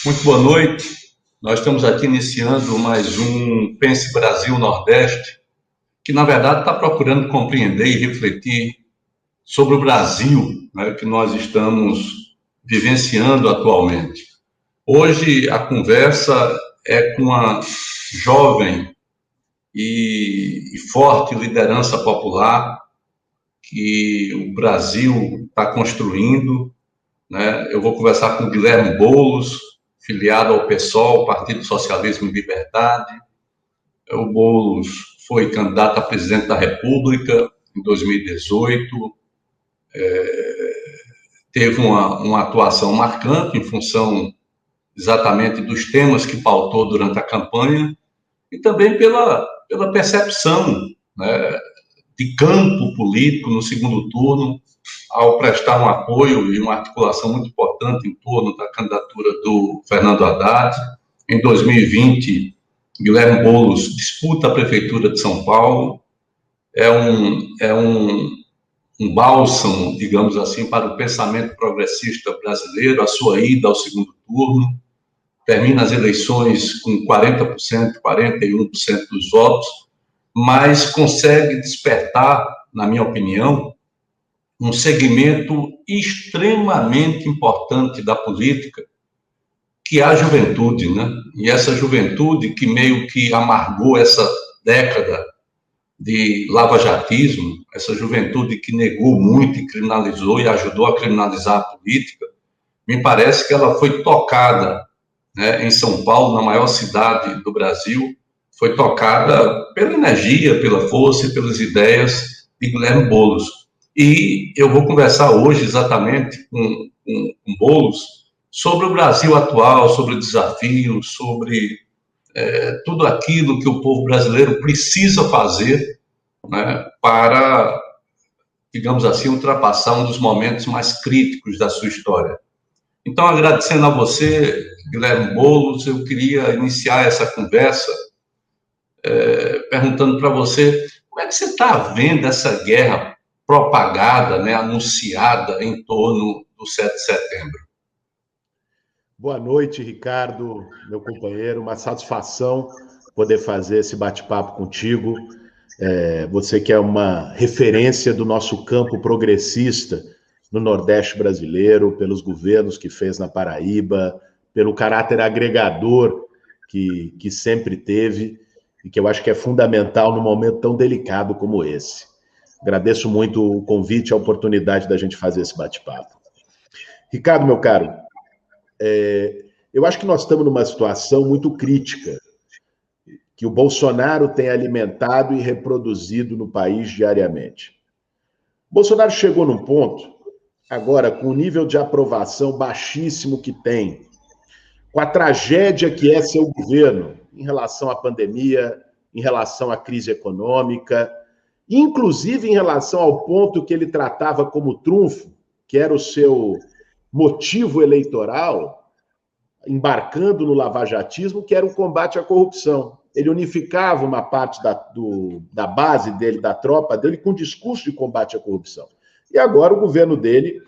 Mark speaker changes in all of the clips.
Speaker 1: Muito boa noite. Nós estamos aqui iniciando mais um Pense Brasil Nordeste, que na verdade está procurando compreender e refletir sobre o Brasil, né, que nós estamos vivenciando atualmente. Hoje a conversa é com a jovem e forte liderança popular que o Brasil está construindo, né? Eu vou conversar com o Guilherme Boulos, filiado ao PSOL, Partido Socialismo e Liberdade. O Boulos foi candidato a presidente da República em 2018, teve uma atuação marcante em função exatamente dos temas que pautou durante a campanha e também pela percepção, né, de campo político no segundo turno, ao prestar um apoio e uma articulação muito importante em torno da candidatura do Fernando Haddad. Em 2020, Guilherme Boulos disputa a Prefeitura de São Paulo, é um bálsamo, digamos assim, para o pensamento progressista brasileiro, a sua ida ao segundo turno, termina as eleições com 40%, 41% dos votos, mas consegue despertar, na minha opinião, um segmento extremamente importante da política, que é a juventude, né? E essa juventude que meio que amargou essa década de lavajatismo, essa juventude que negou muito e criminalizou e ajudou a criminalizar a política, me parece que ela foi tocada, né, em São Paulo, na maior cidade do Brasil, foi tocada pela energia, pela força e pelas ideias de Guilherme Boulos. E eu vou conversar hoje exatamente com Boulos sobre o Brasil atual, sobre desafios, sobre tudo aquilo que o povo brasileiro precisa fazer, né, para, digamos assim, ultrapassar um dos momentos mais críticos da sua história. Então, agradecendo a você, Guilherme Boulos, eu queria iniciar essa conversa perguntando para você como é que você está vendo essa guerra propagada, né, anunciada em torno do 7 de setembro.
Speaker 2: Boa noite, Ricardo, meu companheiro. Uma satisfação poder fazer esse bate-papo contigo. Você que é uma referência do nosso campo progressista no Nordeste brasileiro, pelos governos que fez na Paraíba, pelo caráter agregador que sempre teve e que eu acho que é fundamental num momento tão delicado como esse. Agradeço muito o convite e a oportunidade da gente fazer esse bate-papo. Ricardo, meu caro, eu acho que nós estamos numa situação muito crítica, que o Bolsonaro tem alimentado e reproduzido no país diariamente. O Bolsonaro chegou num ponto, agora, com o nível de aprovação baixíssimo que tem, com a tragédia que é seu governo em relação à pandemia, em relação à crise econômica, inclusive em relação ao ponto que ele tratava como trunfo, que era o seu motivo eleitoral, embarcando no lavajatismo, que era o combate à corrupção. Ele unificava uma parte da base dele, da tropa dele, com discurso de combate à corrupção. E agora o governo dele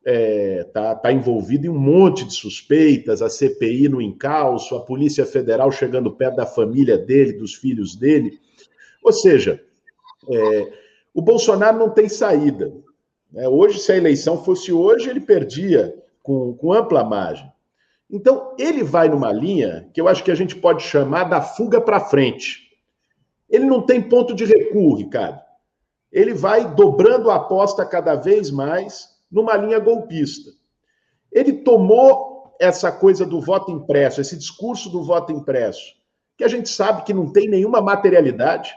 Speaker 2: está envolvido em um monte de suspeitas, a CPI no encalço, a Polícia Federal chegando perto da família dele, dos filhos dele. Ou seja, o Bolsonaro não tem saída. Hoje, se a eleição fosse hoje, ele perdia com ampla margem. Então, ele vai numa linha que eu acho que a gente pode chamar da fuga para frente. Ele não tem ponto de recuo, Ricardo. Ele vai dobrando a aposta cada vez mais numa linha golpista. Ele tomou essa coisa do voto impresso, esse discurso do voto impresso, que a gente sabe que não tem nenhuma materialidade.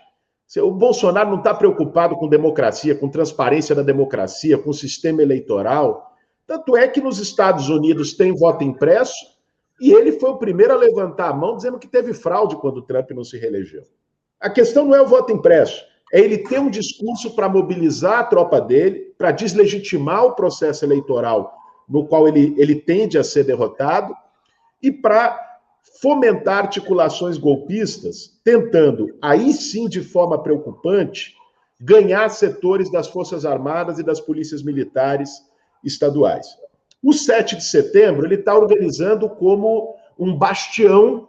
Speaker 2: O Bolsonaro não está preocupado com democracia, com transparência da democracia, com o sistema eleitoral. Tanto é que nos Estados Unidos tem voto impresso e ele foi o primeiro a levantar a mão dizendo que teve fraude quando o Trump não se reelegeu. A questão não é o voto impresso, é ele ter um discurso para mobilizar a tropa dele, para deslegitimar o processo eleitoral no qual ele tende a ser derrotado e para fomentar articulações golpistas, tentando, aí sim de forma preocupante, ganhar setores das Forças Armadas e das polícias militares estaduais. O 7 de setembro ele está organizando como um bastião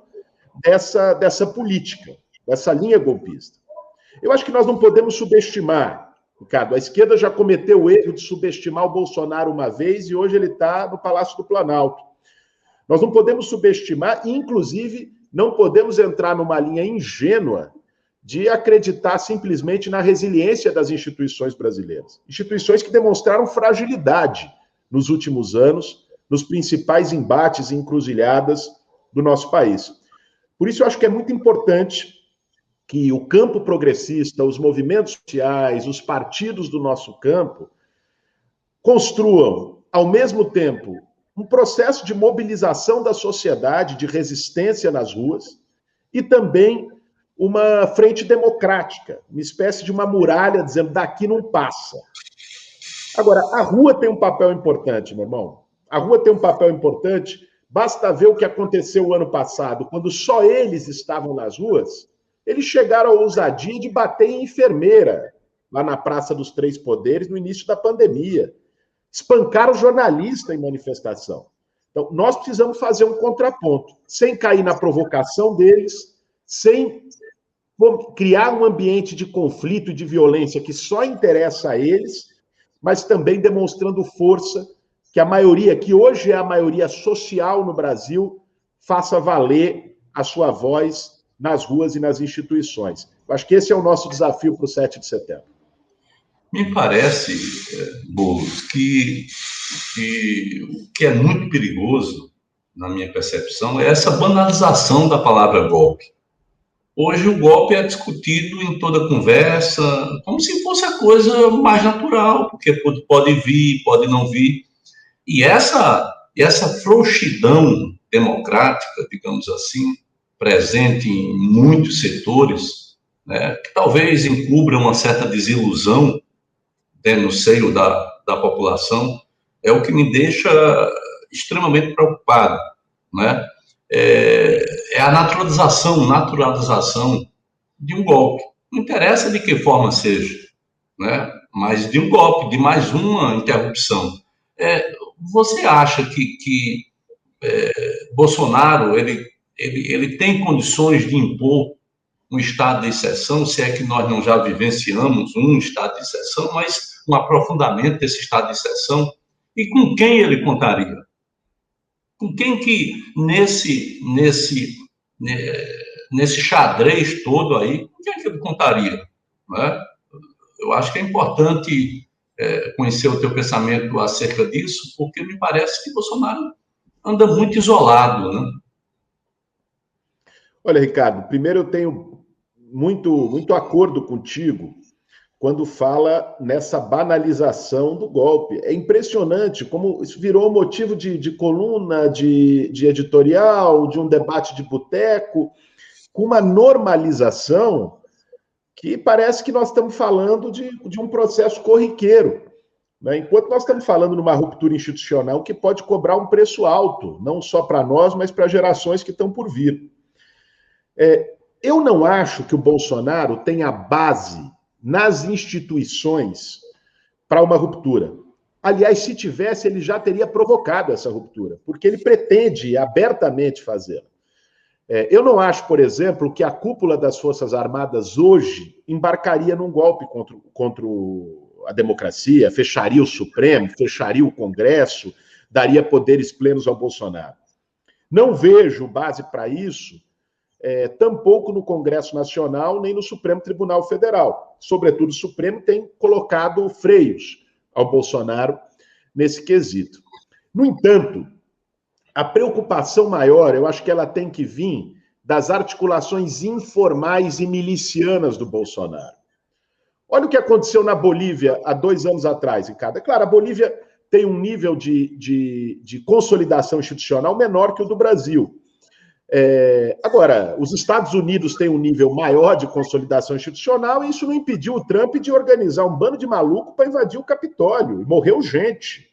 Speaker 2: dessa política, dessa linha golpista. Eu acho que nós não podemos subestimar, Ricardo, a esquerda já cometeu o erro de subestimar o Bolsonaro uma vez e hoje ele está no Palácio do Planalto. Nós não podemos subestimar e, inclusive, não podemos entrar numa linha ingênua de acreditar simplesmente na resiliência das instituições brasileiras. Instituições que demonstraram fragilidade nos últimos anos, nos principais embates e encruzilhadas do nosso país. Por isso, eu acho que é muito importante que o campo progressista, os movimentos sociais, os partidos do nosso campo, construam, ao mesmo tempo, um processo de mobilização da sociedade, de resistência nas ruas, e também uma frente democrática, uma espécie de uma muralha dizendo daqui não passa. Agora, a rua tem um papel importante, meu irmão. A rua tem um papel importante. Basta ver o que aconteceu o ano passado, quando só eles estavam nas ruas, eles chegaram à ousadia de bater em enfermeira, lá na Praça dos Três Poderes, no início da pandemia. Espancaram jornalista em manifestação. Então, nós precisamos fazer um contraponto, sem cair na provocação deles, sem criar um ambiente de conflito e de violência que só interessa a eles, mas também demonstrando força que a maioria, que hoje é a maioria social no Brasil, faça valer a sua voz nas ruas e nas instituições. Eu acho que esse é o nosso desafio para o 7 de setembro.
Speaker 1: Me parece, Boulos, que o que é muito perigoso, na minha percepção, é essa banalização da palavra golpe. Hoje o golpe é discutido em toda conversa, como se fosse a coisa mais natural, porque pode vir, pode não vir. E essa frouxidão democrática, digamos assim, presente em muitos setores, né, que talvez encubra uma certa desilusão no seio da população, é o que me deixa extremamente preocupado, né? É a naturalização de um golpe. Não interessa de que forma seja, né? Mas de um golpe, de mais uma interrupção. Você acha que Bolsonaro ele tem condições de impor um estado de exceção, se é que nós não já vivenciamos um estado de exceção, mas um aprofundamento desse estado de exceção? E com quem ele contaria? Com quem que nesse xadrez todo aí, com quem que ele contaria? Né? Eu acho que é importante conhecer o teu pensamento acerca disso, porque me parece que Bolsonaro anda muito isolado, né?
Speaker 2: Olha, Ricardo, primeiro eu tenho muito acordo contigo quando fala nessa banalização do golpe. É impressionante como isso virou motivo de coluna, de editorial, de um debate de boteco, com uma normalização que parece que nós estamos falando de um processo corriqueiro, né? Enquanto nós estamos falando numa ruptura institucional que pode cobrar um preço alto, não só para nós, mas para gerações que estão por vir. Eu não acho que o Bolsonaro tenha base nas instituições para uma ruptura. Aliás, se tivesse, ele já teria provocado essa ruptura, porque ele pretende abertamente fazê-la. Eu não acho, por exemplo, que a cúpula das Forças Armadas hoje embarcaria num golpe contra a democracia, fecharia o Supremo, fecharia o Congresso, daria poderes plenos ao Bolsonaro. Não vejo base para isso, tampouco no Congresso Nacional, nem no Supremo Tribunal Federal. Sobretudo, o Supremo tem colocado freios ao Bolsonaro nesse quesito. No entanto, a preocupação maior, eu acho que ela tem que vir das articulações informais e milicianas do Bolsonaro. Olha o que aconteceu na Bolívia há 2 anos atrás, Ricardo. É claro, a Bolívia tem um nível de consolidação institucional menor que o do Brasil. Agora, os Estados Unidos têm um nível maior de consolidação institucional e isso não impediu o Trump de organizar um bando de maluco para invadir o Capitólio. E morreu gente,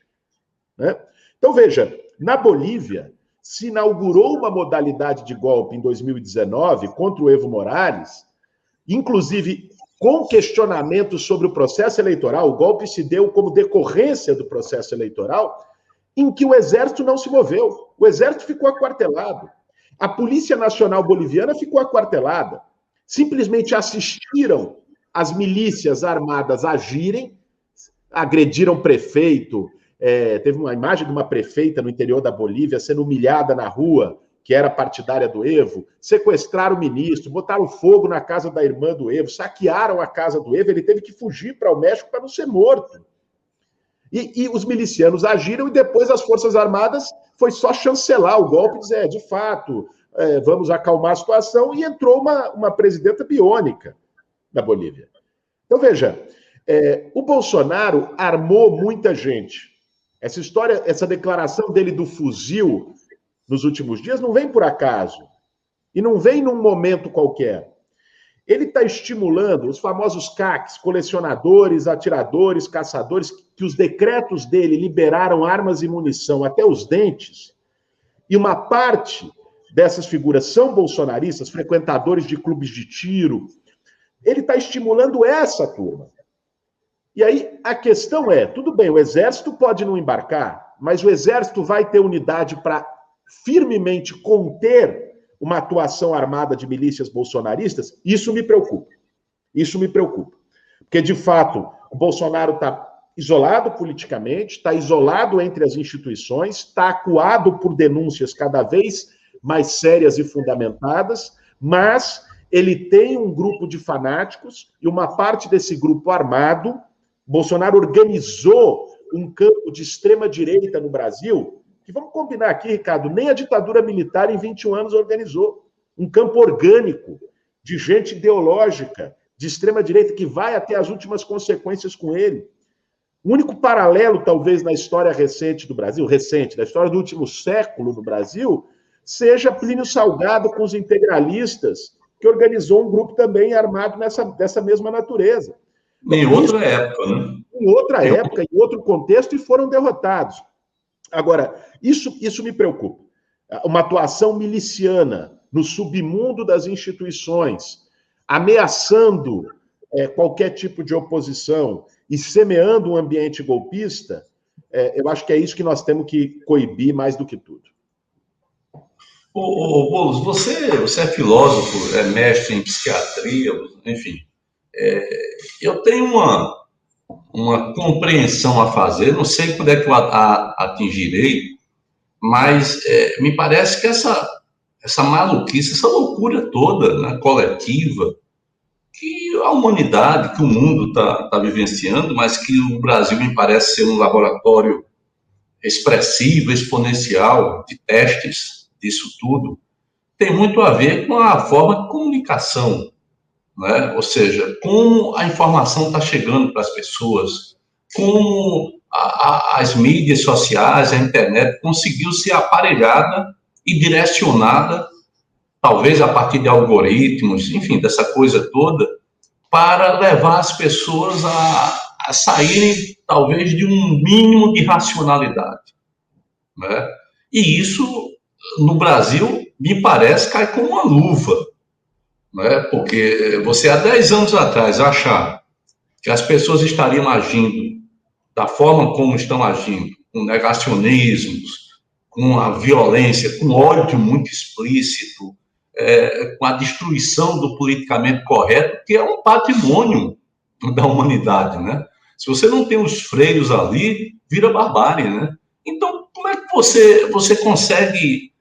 Speaker 2: né? Então, veja, na Bolívia se inaugurou uma modalidade de golpe em 2019 contra o Evo Morales, inclusive com questionamentos sobre o processo eleitoral. O golpe se deu como decorrência do processo eleitoral, em que o exército não se moveu. O exército ficou aquartelado. A Polícia Nacional Boliviana ficou aquartelada. Simplesmente assistiram as milícias armadas agirem, agrediram prefeito. Teve uma imagem de uma prefeita no interior da Bolívia sendo humilhada na rua, que era partidária do Evo, sequestraram o ministro, botaram fogo na casa da irmã do Evo, saquearam a casa do Evo, ele teve que fugir para o México para não ser morto. E os milicianos agiram e depois as Forças Armadas foi só chancelar o golpe e dizer, de fato, vamos acalmar a situação, e entrou uma presidenta biônica na Bolívia. Então, veja, o Bolsonaro armou muita gente. Essa história, essa declaração dele do fuzil nos últimos dias não vem por acaso. E não vem num momento qualquer. Ele está estimulando os famosos CACs, colecionadores, atiradores, caçadores, que os decretos dele liberaram armas e munição até os dentes, e uma parte dessas figuras são bolsonaristas, frequentadores de clubes de tiro. Ele está estimulando essa turma. E aí a questão é, tudo bem, o Exército pode não embarcar, mas o Exército vai ter unidade para firmemente conter uma atuação armada de milícias bolsonaristas? Isso me preocupa. Isso me preocupa. Porque, de fato, o Bolsonaro está isolado politicamente, está isolado entre as instituições, está acuado por denúncias cada vez mais sérias e fundamentadas, mas ele tem um grupo de fanáticos e uma parte desse grupo armado. Bolsonaro organizou um campo de extrema-direita no Brasil, que vamos combinar aqui, Ricardo, nem a ditadura militar em 21 anos organizou. Um campo orgânico de gente ideológica, de extrema-direita, que vai até as últimas consequências com ele. O único paralelo, talvez, na história recente do Brasil, da história do último século no Brasil, seja Plínio Salgado com os integralistas, que organizou um grupo também armado dessa mesma natureza.
Speaker 1: Em outra época, né?
Speaker 2: Em outra época, em outro contexto, e foram derrotados. Agora, isso me preocupa. Uma atuação miliciana no submundo das instituições, ameaçando qualquer tipo de oposição e semeando um ambiente golpista, eu acho que é isso que nós temos que coibir mais do que tudo.
Speaker 1: Boulos, você é filósofo, é mestre em psiquiatria, enfim. Eu tenho uma compreensão a fazer, não sei quando é que eu atingirei, mas me parece que essa maluquice, essa loucura toda, né, coletiva, que a humanidade, que o mundo está vivenciando, mas que o Brasil me parece ser um laboratório expressivo, exponencial de testes disso tudo, tem muito a ver com a forma de comunicação, né? Ou seja, como a informação está chegando para as pessoas, como as mídias sociais, a internet conseguiu ser aparelhada e direcionada, talvez a partir de algoritmos, enfim, dessa coisa toda, para levar as pessoas a saírem, talvez, de um mínimo de racionalidade, né? E isso, no Brasil, me parece, cai como uma luva, né? Porque você, há 10 anos atrás, achar que as pessoas estariam agindo da forma como estão agindo, com negacionismos, com a violência, com ódio muito explícito, com a destruição do politicamente correto, que é um patrimônio da humanidade, né? Se você não tem os freios ali, vira barbárie, né? Então, como é que você consegue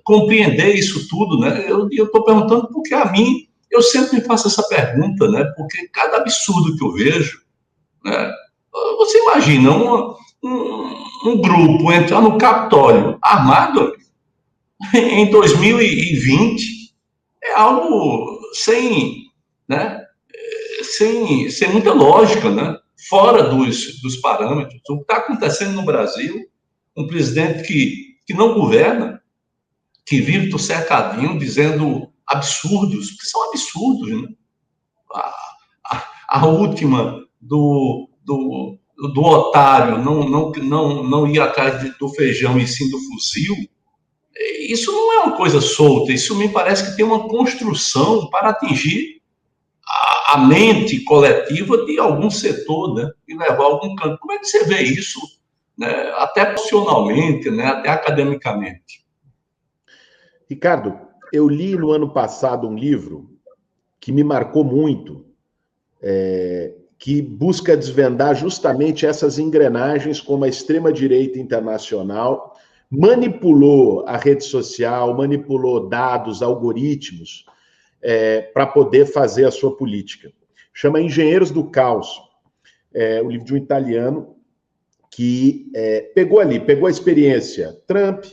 Speaker 1: compreender isso tudo, né? Eu estou perguntando porque a mim, eu sempre me faço essa pergunta, né? Porque cada absurdo que eu vejo, né? Você imagina um grupo entrar no Capitólio armado em 2020, é algo sem muita lógica, né? Fora dos parâmetros. O que está acontecendo no Brasil, um presidente que não governa, que vive do cercadinho dizendo absurdos, que são absurdos, né? A última do otário não ir atrás do feijão e sim do fuzil, isso não é uma coisa solta, isso me parece que tem uma construção para atingir a mente coletiva de algum setor, né? E levar a algum canto. Como é que você vê isso, né? Até profissionalmente, né? Até academicamente?
Speaker 2: Ricardo, eu li no ano passado um livro que me marcou muito, que busca desvendar justamente essas engrenagens como a extrema-direita internacional manipulou a rede social, manipulou dados, algoritmos, para poder fazer a sua política. Chama Engenheiros do Caos, o livro de um italiano que pegou a experiência Trump,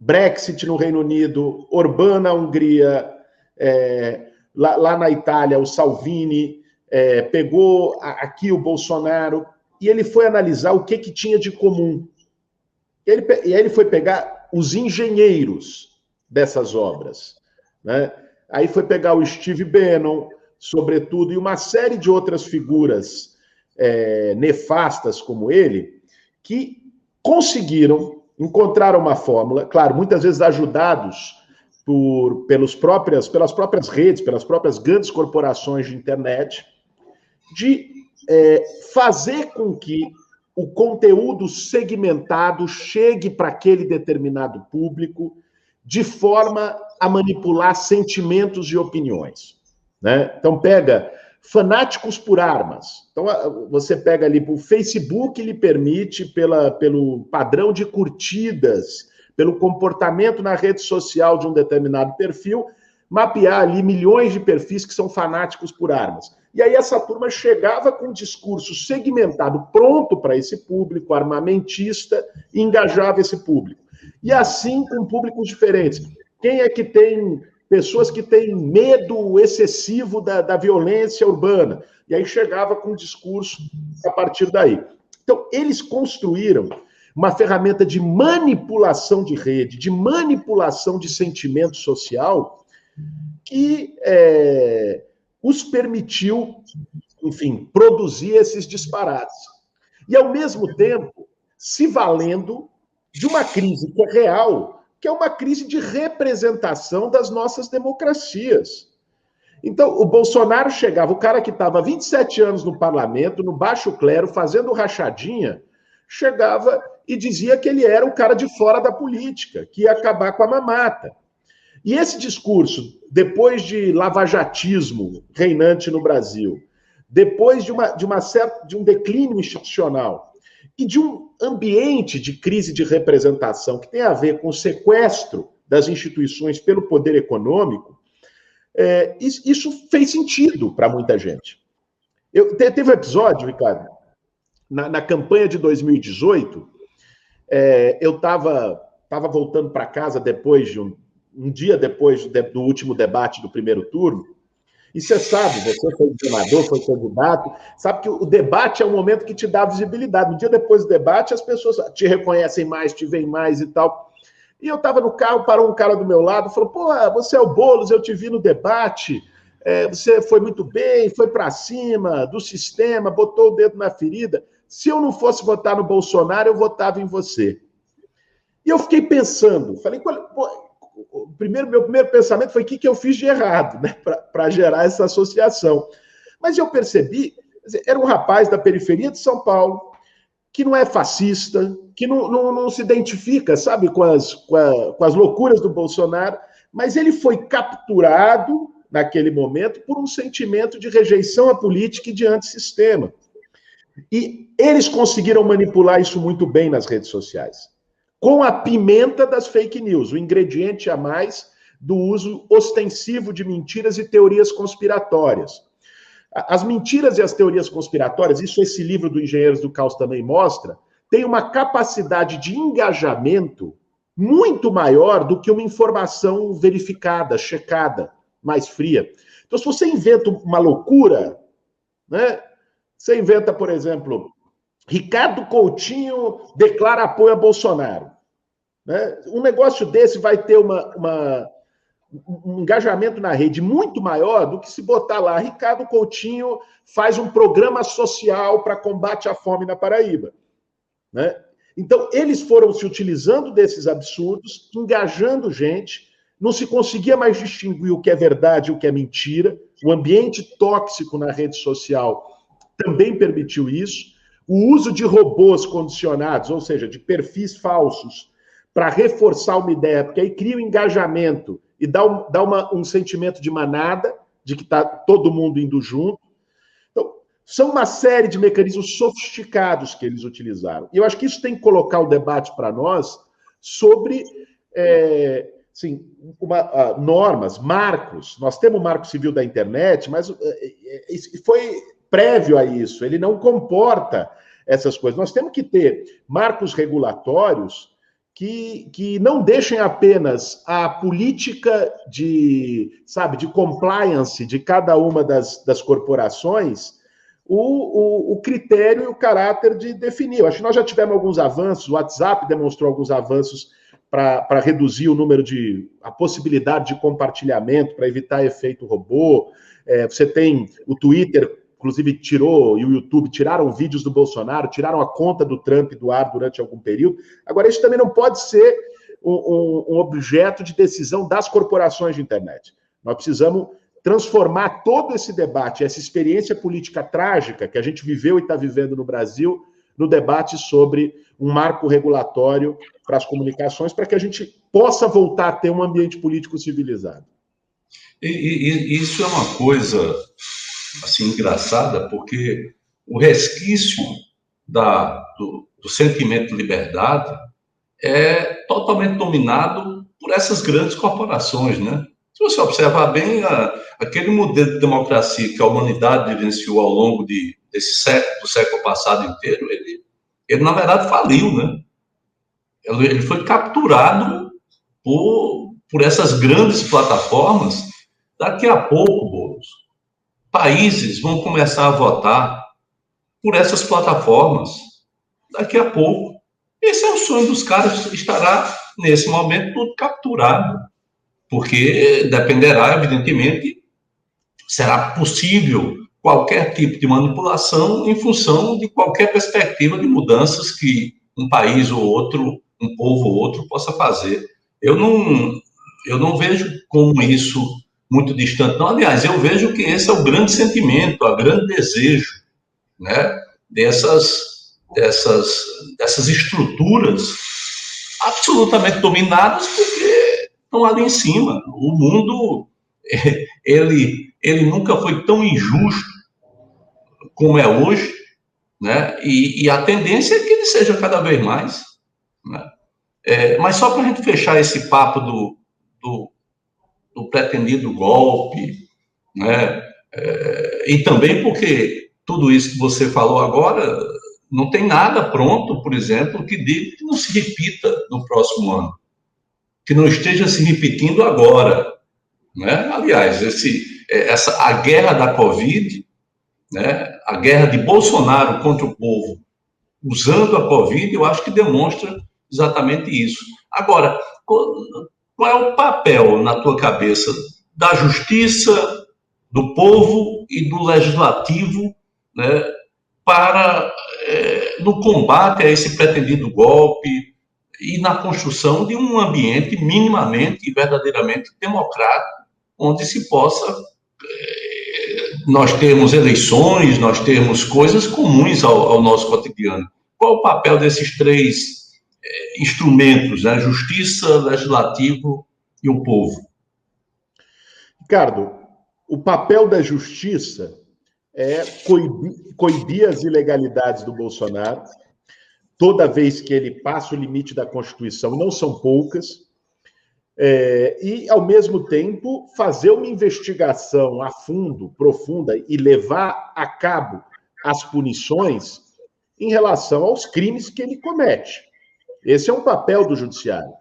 Speaker 2: Brexit no Reino Unido, Orbán na Hungria, lá na Itália, o Salvini, pegou aqui o Bolsonaro, e ele foi analisar o que tinha de comum. E aí ele foi pegar os engenheiros dessas obras, né? Aí foi pegar o Steve Bannon, sobretudo, e uma série de outras figuras nefastas como ele, que conseguiram encontrar uma fórmula, claro, muitas vezes ajudados pelas próprias redes, pelas próprias grandes corporações de internet, de fazer com que o conteúdo segmentado chegue para aquele determinado público de forma a manipular sentimentos e opiniões, né? Então, pega fanáticos por armas. Então, você pega ali, o Facebook lhe permite, pelo padrão de curtidas, pelo comportamento na rede social de um determinado perfil, mapear ali milhões de perfis que são fanáticos por armas. E aí essa turma chegava com um discurso segmentado, pronto para esse público, armamentista, e engajava esse público. E assim com públicos diferentes. Quem é que tem pessoas que têm medo excessivo da violência urbana? E aí chegava com um discurso a partir daí. Então, eles construíram uma ferramenta de manipulação de rede, de manipulação de sentimento social, que os permitiu, enfim, produzir esses disparates. E, ao mesmo tempo, se valendo de uma crise que é real, que é uma crise de representação das nossas democracias. Então, o Bolsonaro chegava, o cara que estava 27 anos no parlamento, no baixo clero, fazendo rachadinha, chegava e dizia que ele era o cara de fora da política, que ia acabar com a mamata. E esse discurso, depois de lavajatismo reinante no Brasil, depois de um declínio institucional e de um ambiente de crise de representação que tem a ver com o sequestro das instituições pelo poder econômico, isso fez sentido para muita gente. Teve um episódio, Ricardo, na campanha de 2018, eu estava voltando para casa depois de um dia depois do último debate do primeiro turno, e você sabe, você foi senador, foi candidato, sabe que o debate é um momento que te dá visibilidade. Um dia depois do debate, as pessoas te reconhecem mais, te veem mais e tal. E eu estava no carro, parou um cara do meu lado, falou, pô, você é o Boulos, eu te vi no debate, você foi muito bem, foi para cima do sistema, botou o dedo na ferida. Se eu não fosse votar no Bolsonaro, eu votava em você. E eu fiquei pensando, falei, meu primeiro pensamento foi o que eu fiz de errado, né, para gerar essa associação. Mas eu percebi, era um rapaz da periferia de São Paulo, que não é fascista, que não se identifica, sabe, com as loucuras do Bolsonaro, mas ele foi capturado, naquele momento, por um sentimento de rejeição à política e de antissistema. E eles conseguiram manipular isso muito bem nas redes sociais, com a pimenta das fake news, o ingrediente a mais do uso ostensivo de mentiras e teorias conspiratórias. As mentiras e as teorias conspiratórias, isso esse livro do Engenheiros do Caos também mostra, tem uma capacidade de engajamento muito maior do que uma informação verificada, checada, mais fria. Então, se você inventa uma loucura, né? Você inventa, por exemplo, Ricardo Coutinho declara apoio a Bolsonaro, né? Um negócio desse vai ter um engajamento na rede muito maior do que se botar lá, Ricardo Coutinho faz um programa social para combate à fome na Paraíba, né? Então, eles foram se utilizando desses absurdos, engajando gente, não se conseguia mais distinguir o que é verdade e o que é mentira, o ambiente tóxico na rede social também permitiu isso, o uso de robôs condicionados, ou seja, de perfis falsos, para reforçar uma ideia, porque aí cria um engajamento e dá um sentimento de manada, de que está todo mundo indo junto. Então, são uma série de mecanismos sofisticados que eles utilizaram. E eu acho que isso tem que colocar o debate para nós sobre assim, normas, marcos. Nós temos o Marco Civil da Internet, mas foi prévio a isso. Ele não comporta essas coisas. Nós temos que ter marcos regulatórios que não deixem apenas a política de compliance de cada uma das corporações o critério e o caráter de definir. Eu acho que nós já tivemos alguns avanços, o WhatsApp demonstrou alguns avanços para reduzir a possibilidade de compartilhamento, para evitar efeito robô. Você tem o Twitter, inclusive e o YouTube tiraram vídeos do Bolsonaro, tiraram a conta do Trump do ar durante algum período. Agora, isso também não pode ser um objeto de decisão das corporações de internet. Nós precisamos transformar todo esse debate, essa experiência política trágica que a gente viveu e está vivendo no Brasil, no debate sobre um marco regulatório para as comunicações, para que a gente possa voltar a ter um ambiente político civilizado.
Speaker 1: E isso é uma coisa assim engraçada, porque o resquício do sentimento de liberdade é totalmente dominado por essas grandes corporações, né? Se você observar bem, aquele modelo de democracia que a humanidade vivenciou ao longo do século passado inteiro, ele na verdade faliu, né? Ele foi capturado por essas grandes plataformas. Daqui a pouco, Boulos, países vão começar a votar por essas plataformas. Daqui a pouco. Esse é o sonho dos caras, estará, nesse momento, tudo capturado. Porque dependerá, evidentemente, será possível qualquer tipo de manipulação em função de qualquer perspectiva de mudanças que um país ou outro, um povo ou outro possa fazer. Eu não vejo como isso muito distante, não. Aliás, eu vejo que esse é o grande sentimento, o grande desejo, né, dessas estruturas absolutamente dominadas, porque estão ali em cima. O mundo, ele nunca foi tão injusto como é hoje, né? E a tendência é que ele seja cada vez mais, né? Mas só para a gente fechar esse papo do pretendido golpe, né? E também porque tudo isso que você falou agora não tem nada pronto, por exemplo, que diga que não se repita no próximo ano, que não esteja se repetindo agora, né? Aliás, a guerra da Covid, né? A guerra de Bolsonaro contra o povo, usando a Covid, eu acho que demonstra exatamente isso. Agora, qual é o papel, na tua cabeça, da justiça, do povo e do legislativo, né, no combate a esse pretendido golpe e na construção de um ambiente minimamente e verdadeiramente democrático, onde se possa nós termos eleições, nós termos coisas comuns ao nosso cotidiano? Qual o papel desses três instrumentos, né? Justiça, legislativo e o povo?
Speaker 2: Ricardo, o papel da justiça é coibir as ilegalidades do Bolsonaro, toda vez que ele passa o limite da Constituição, não são poucas, e, ao mesmo tempo, fazer uma investigação a fundo, profunda, e levar a cabo as punições em relação aos crimes que ele comete. Esse é um papel do Judiciário.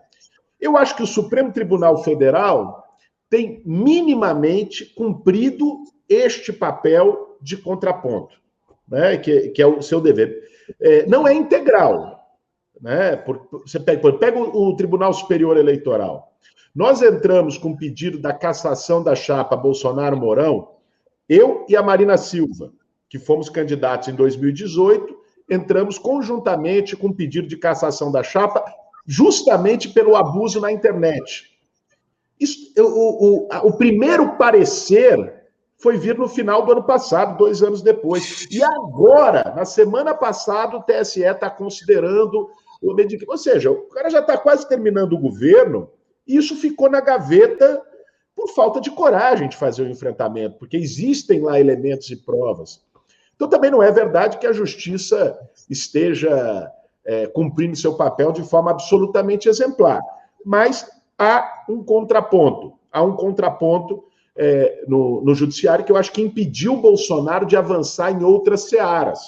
Speaker 2: Eu acho que o Supremo Tribunal Federal tem minimamente cumprido este papel de contraponto, né, que é o seu dever. Não é integral, né? Você pega o Tribunal Superior Eleitoral. Nós entramos com o pedido da cassação da chapa Bolsonaro-Mourão, eu e a Marina Silva, que fomos candidatos em 2018, entramos conjuntamente com o pedido de cassação da chapa, justamente pelo abuso na internet. O primeiro parecer foi vir no final do ano passado, 2 anos depois. E agora, na semana passada, o TSE está considerando Ou seja, o cara já está quase terminando o governo e isso ficou na gaveta por falta de coragem de fazer o enfrentamento, porque existem lá elementos e provas. Então, também não é verdade que a justiça esteja cumprindo seu papel de forma absolutamente exemplar. Mas há um contraponto. Há um contraponto no judiciário que eu acho que impediu o Bolsonaro de avançar em outras searas.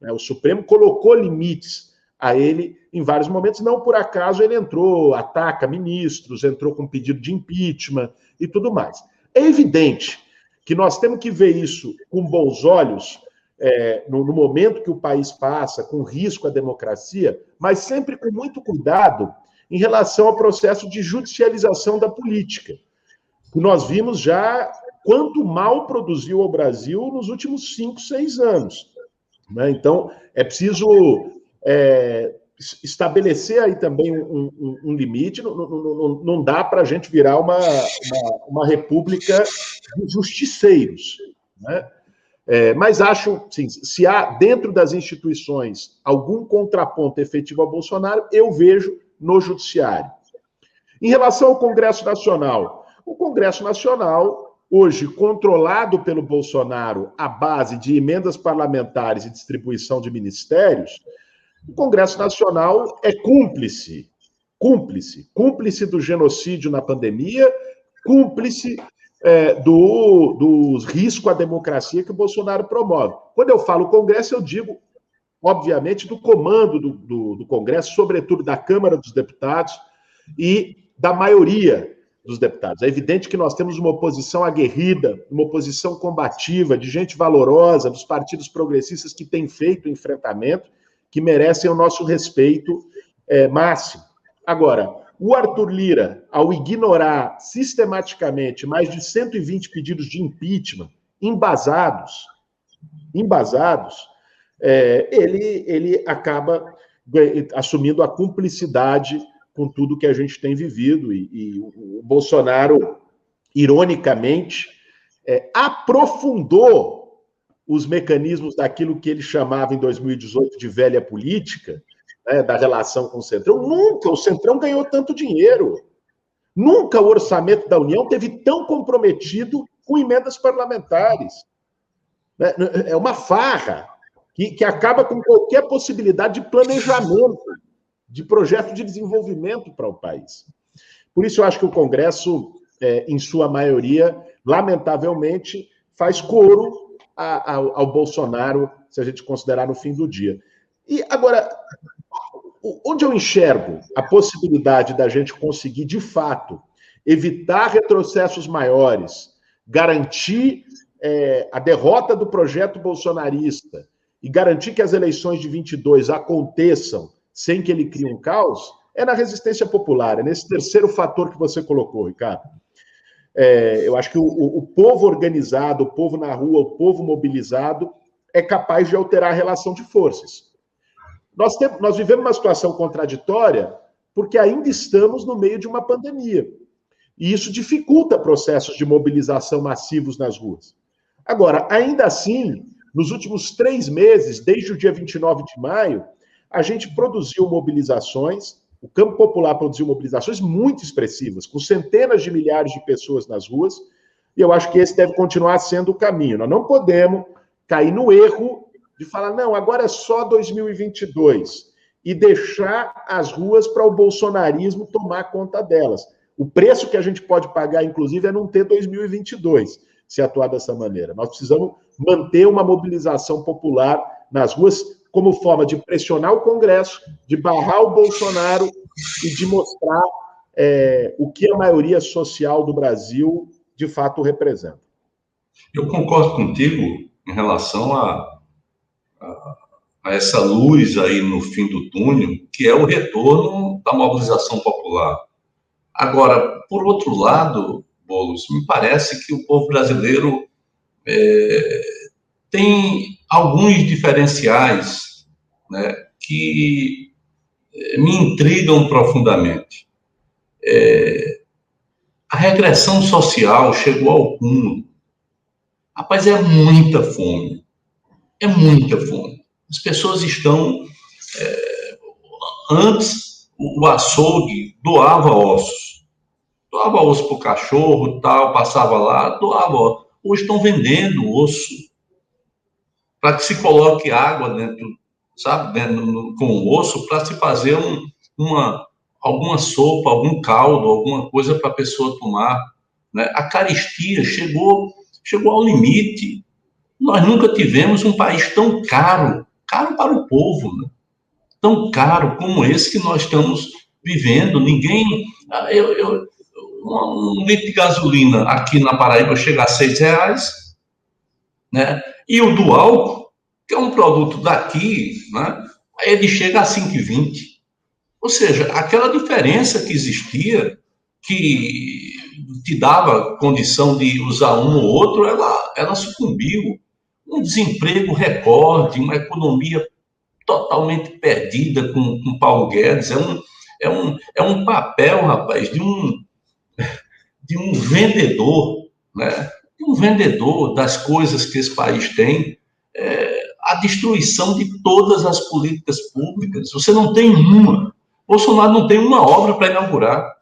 Speaker 2: O Supremo colocou limites a ele em vários momentos. Não por acaso ele entrou, ataca ministros, entrou com pedido de impeachment e tudo mais. É evidente que nós temos que ver isso com bons olhos no momento que o país passa, com risco à democracia, mas sempre com muito cuidado em relação ao processo de judicialização da política. Nós vimos já quanto mal produziu o Brasil nos últimos 5, 6 anos. Né? Então, é preciso estabelecer aí também um limite. Não dá para a gente virar uma república de justiceiros. Né? Mas acho, sim, se há dentro das instituições algum contraponto efetivo ao Bolsonaro, eu vejo no judiciário. Em relação ao Congresso Nacional, o Congresso Nacional, hoje controlado pelo Bolsonaro à base de emendas parlamentares e distribuição de ministérios, o Congresso Nacional é cúmplice do genocídio na pandemia, cúmplice do risco à democracia que o Bolsonaro promove. Quando eu falo Congresso, eu digo, obviamente, do comando do Congresso, sobretudo da Câmara dos Deputados e da maioria dos deputados. É evidente que nós temos uma oposição aguerrida, uma oposição combativa, de gente valorosa, dos partidos progressistas que têm feito o enfrentamento, que merecem o nosso respeito máximo. Agora, o Arthur Lira, ao ignorar sistematicamente mais de 120 pedidos de impeachment embasados, ele acaba assumindo a cumplicidade com tudo que a gente tem vivido. E o Bolsonaro, ironicamente, aprofundou os mecanismos daquilo que ele chamava em 2018 de velha política, da relação com o Centrão. Nunca o Centrão ganhou tanto dinheiro. Nunca o orçamento da União teve tão comprometido com emendas parlamentares. É uma farra que acaba com qualquer possibilidade de planejamento, de projeto de desenvolvimento para o país. Por isso, eu acho que o Congresso, em sua maioria, lamentavelmente, faz coro ao Bolsonaro, se a gente considerar no fim do dia. E, agora, onde eu enxergo a possibilidade da gente conseguir, de fato, evitar retrocessos maiores, garantir a derrota do projeto bolsonarista e garantir que as eleições de 22 aconteçam sem que ele crie um caos, é na resistência popular, é nesse terceiro fator que você colocou, Ricardo. Eu acho que o povo organizado, o povo na rua, o povo mobilizado é capaz de alterar a relação de forças. Nós vivemos uma situação contraditória porque ainda estamos no meio de uma pandemia. E isso dificulta processos de mobilização massivos nas ruas. Agora, ainda assim, nos últimos 3 meses, desde o dia 29 de maio, a gente produziu mobilizações, o campo popular produziu mobilizações muito expressivas, com centenas de milhares de pessoas nas ruas, e eu acho que esse deve continuar sendo o caminho. Nós não podemos cair no erro de falar, não, agora é só 2022, e deixar as ruas para o bolsonarismo tomar conta delas. O preço que a gente pode pagar, inclusive, é não ter 2022, se atuar dessa maneira. Nós precisamos manter uma mobilização popular nas ruas como forma de pressionar o Congresso, de barrar o Bolsonaro e de mostrar o que a maioria social do Brasil, de fato, representa.
Speaker 1: Eu concordo contigo em relação a essa luz aí no fim do túnel, que é o retorno da mobilização popular. Agora, por outro lado, Boulos, me parece que o povo brasileiro tem alguns diferenciais, né, que me intrigam profundamente. A regressão social chegou ao cúmulo. Rapaz, é muita fome. É muita fome. As pessoas estão Antes, o açougue doava ossos. Doava osso para o cachorro, tal, passava lá, doava. Hoje estão vendendo osso para que se coloque água dentro, sabe, com o osso, para se fazer alguma sopa, algum caldo, alguma coisa para a pessoa tomar. Né? A carestia chegou ao limite. Nós nunca tivemos um país tão caro para o povo, né? Tão caro como esse que nós estamos vivendo. Ninguém... um litro de gasolina aqui na Paraíba chega a R$6, né? E o do álcool, que é um produto daqui, né? Ele chega a 5,20. Ou seja, aquela diferença que existia, que te dava condição de usar um ou outro, ela sucumbiu. Um desemprego recorde, uma economia totalmente perdida com Paulo Guedes. É um papel, rapaz, de um vendedor, né? De um vendedor das coisas que esse país tem. A destruição de todas as políticas públicas. Você não tem uma. Bolsonaro não tem uma obra para inaugurar.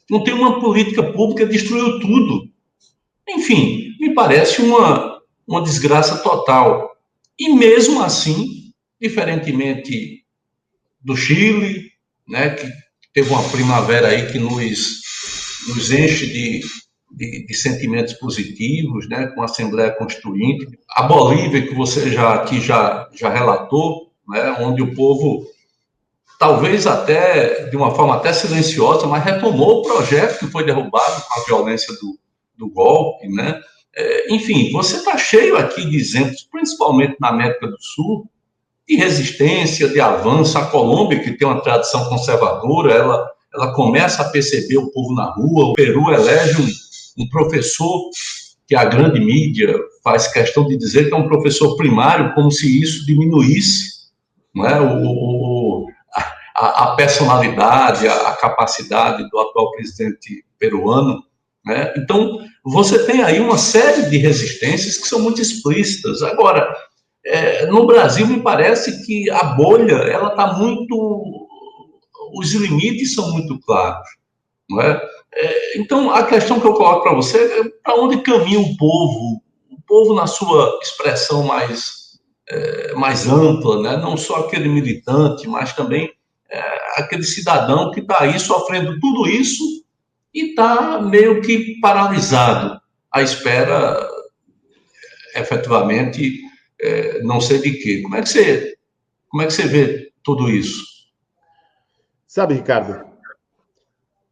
Speaker 1: Não tem uma política pública, destruiu tudo. Enfim, me parece uma desgraça total. E mesmo assim, diferentemente do Chile, né, que teve uma primavera aí que nos enche de sentimentos positivos, né, com a Assembleia Constituinte. A Bolívia, que você já relatou, né, onde o povo, talvez até de uma forma até silenciosa, mas retomou o projeto que foi derrubado com a violência do golpe, né? Enfim, você está cheio aqui de exemplos, principalmente na América do Sul, de resistência, de avanço. A Colômbia, que tem uma tradição conservadora, ela começa a perceber o povo na rua. O Peru elege um professor que a grande mídia faz questão de dizer que é um professor primário, como se isso diminuísse, não é? A personalidade, a capacidade do atual presidente peruano, né? Então, você tem aí uma série de resistências que são muito explícitas. Agora, no Brasil, me parece que a bolha, ela está muito... Os limites são muito claros, não é? Então, a questão que eu coloco para você é para onde caminha o povo? O povo na sua expressão mais ampla, né? Não só aquele militante, mas também aquele cidadão que está aí sofrendo tudo isso e está meio que paralisado, à espera, efetivamente, não sei de quê. Como é que você vê tudo isso?
Speaker 2: Sabe, Ricardo,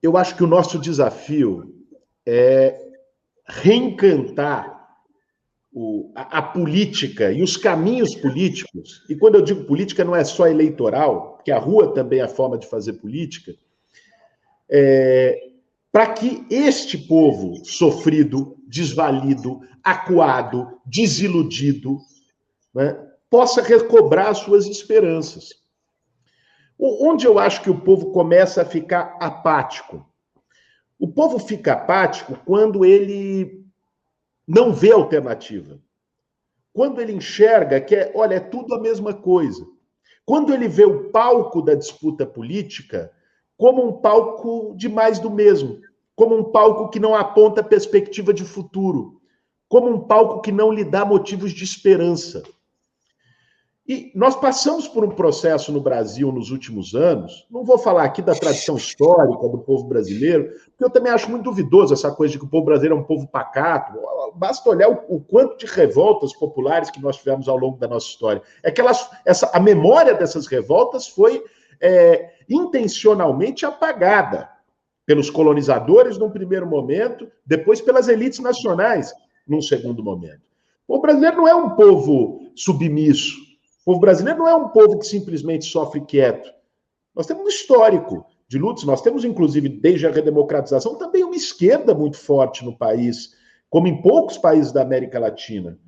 Speaker 2: eu acho que o nosso desafio é reencantar a política e os caminhos políticos. E quando eu digo política, não é só eleitoral, porque a rua também é a forma de fazer política, para que este povo sofrido, desvalido, acuado, desiludido, né, possa recobrar suas esperanças. Onde eu acho que o povo começa a ficar apático? O povo fica apático quando ele não vê alternativa. Quando ele enxerga que olha, é tudo a mesma coisa. Quando ele vê o palco da disputa política como um palco de mais do mesmo, como um palco que não aponta perspectiva de futuro, como um palco que não lhe dá motivos de esperança. E nós passamos por um processo no Brasil nos últimos anos, não vou falar aqui da tradição histórica do povo brasileiro, porque eu também acho muito duvidoso essa coisa de que o povo brasileiro é um povo pacato. Basta olhar o quanto de revoltas populares que nós tivemos ao longo da nossa história. A memória dessas revoltas foi intencionalmente apagada pelos colonizadores num primeiro momento, depois pelas elites nacionais num segundo momento. O brasileiro não é um povo submisso. O povo brasileiro não é um povo que simplesmente sofre quieto. Nós temos um histórico de lutas, nós temos, inclusive, desde a redemocratização, também uma esquerda muito forte no país, como em poucos países da América Latina.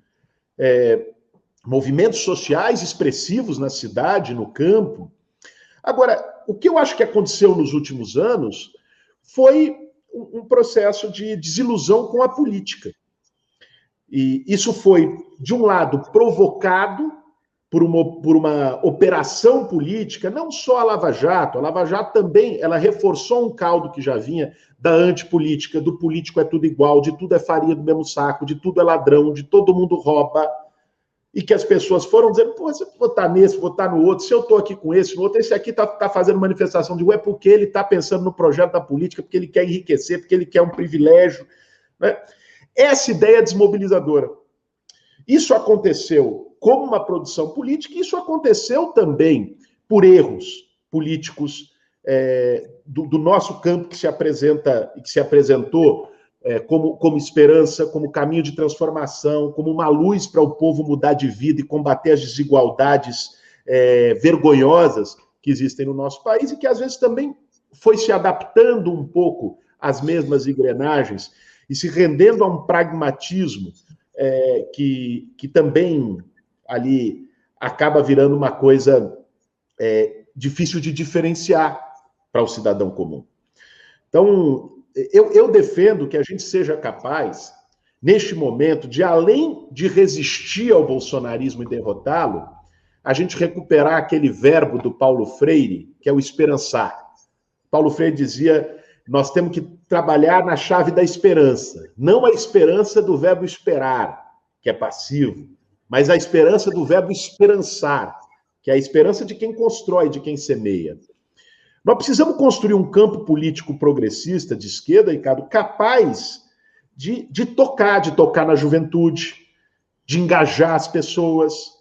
Speaker 2: Movimentos sociais expressivos na cidade, no campo. Agora, o que eu acho que aconteceu nos últimos anos foi um processo de desilusão com a política. E isso foi, de um lado, provocado por uma operação política, não só a Lava Jato também, ela reforçou um caldo que já vinha da antipolítica, do político é tudo igual, de tudo é farinha do mesmo saco, de tudo é ladrão, de todo mundo rouba, e que as pessoas foram dizendo, pô, se eu votar nesse, votar no outro, se eu estou aqui com esse, no outro, esse aqui está fazendo manifestação de é porque ele está pensando no projeto da política, porque ele quer enriquecer, porque ele quer um privilégio, né? Essa ideia é desmobilizadora. Isso aconteceu como uma produção política, e isso aconteceu também por erros políticos do nosso campo que se apresenta e que se apresentou como esperança, como caminho de transformação, como uma luz para o povo mudar de vida e combater as desigualdades vergonhosas que existem no nosso país e que às vezes também foi se adaptando um pouco às mesmas engrenagens e se rendendo a um pragmatismo que também ali acaba virando uma coisa difícil de diferenciar para o cidadão comum. Então, eu defendo que a gente seja capaz, neste momento, de além de resistir ao bolsonarismo e derrotá-lo, a gente recuperar aquele verbo do Paulo Freire, que é o esperançar. Paulo Freire dizia, nós temos que trabalhar na chave da esperança, não a esperança do verbo esperar, que é passivo, mas a esperança do verbo esperançar, que é a esperança de quem constrói, de quem semeia. Nós precisamos construir um campo político progressista, de esquerda, Ricardo, capaz de tocar na juventude, de engajar as pessoas,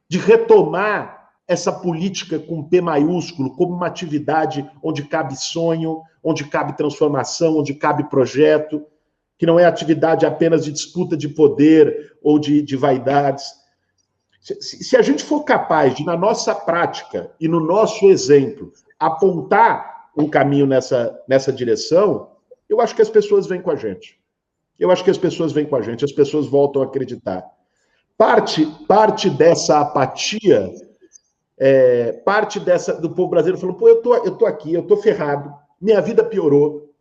Speaker 2: de retomar essa política com P maiúsculo como uma atividade onde cabe sonho, onde cabe transformação, onde cabe projeto, que não é atividade apenas de disputa de poder ou de vaidades. Se a gente for capaz de, na nossa prática e no nosso exemplo, apontar um caminho nessa direção, eu acho que as pessoas vêm com a gente. As pessoas voltam a acreditar. Parte dessa apatia, do povo brasileiro falando, pô, eu tô aqui, eu tô ferrado, minha vida piorou,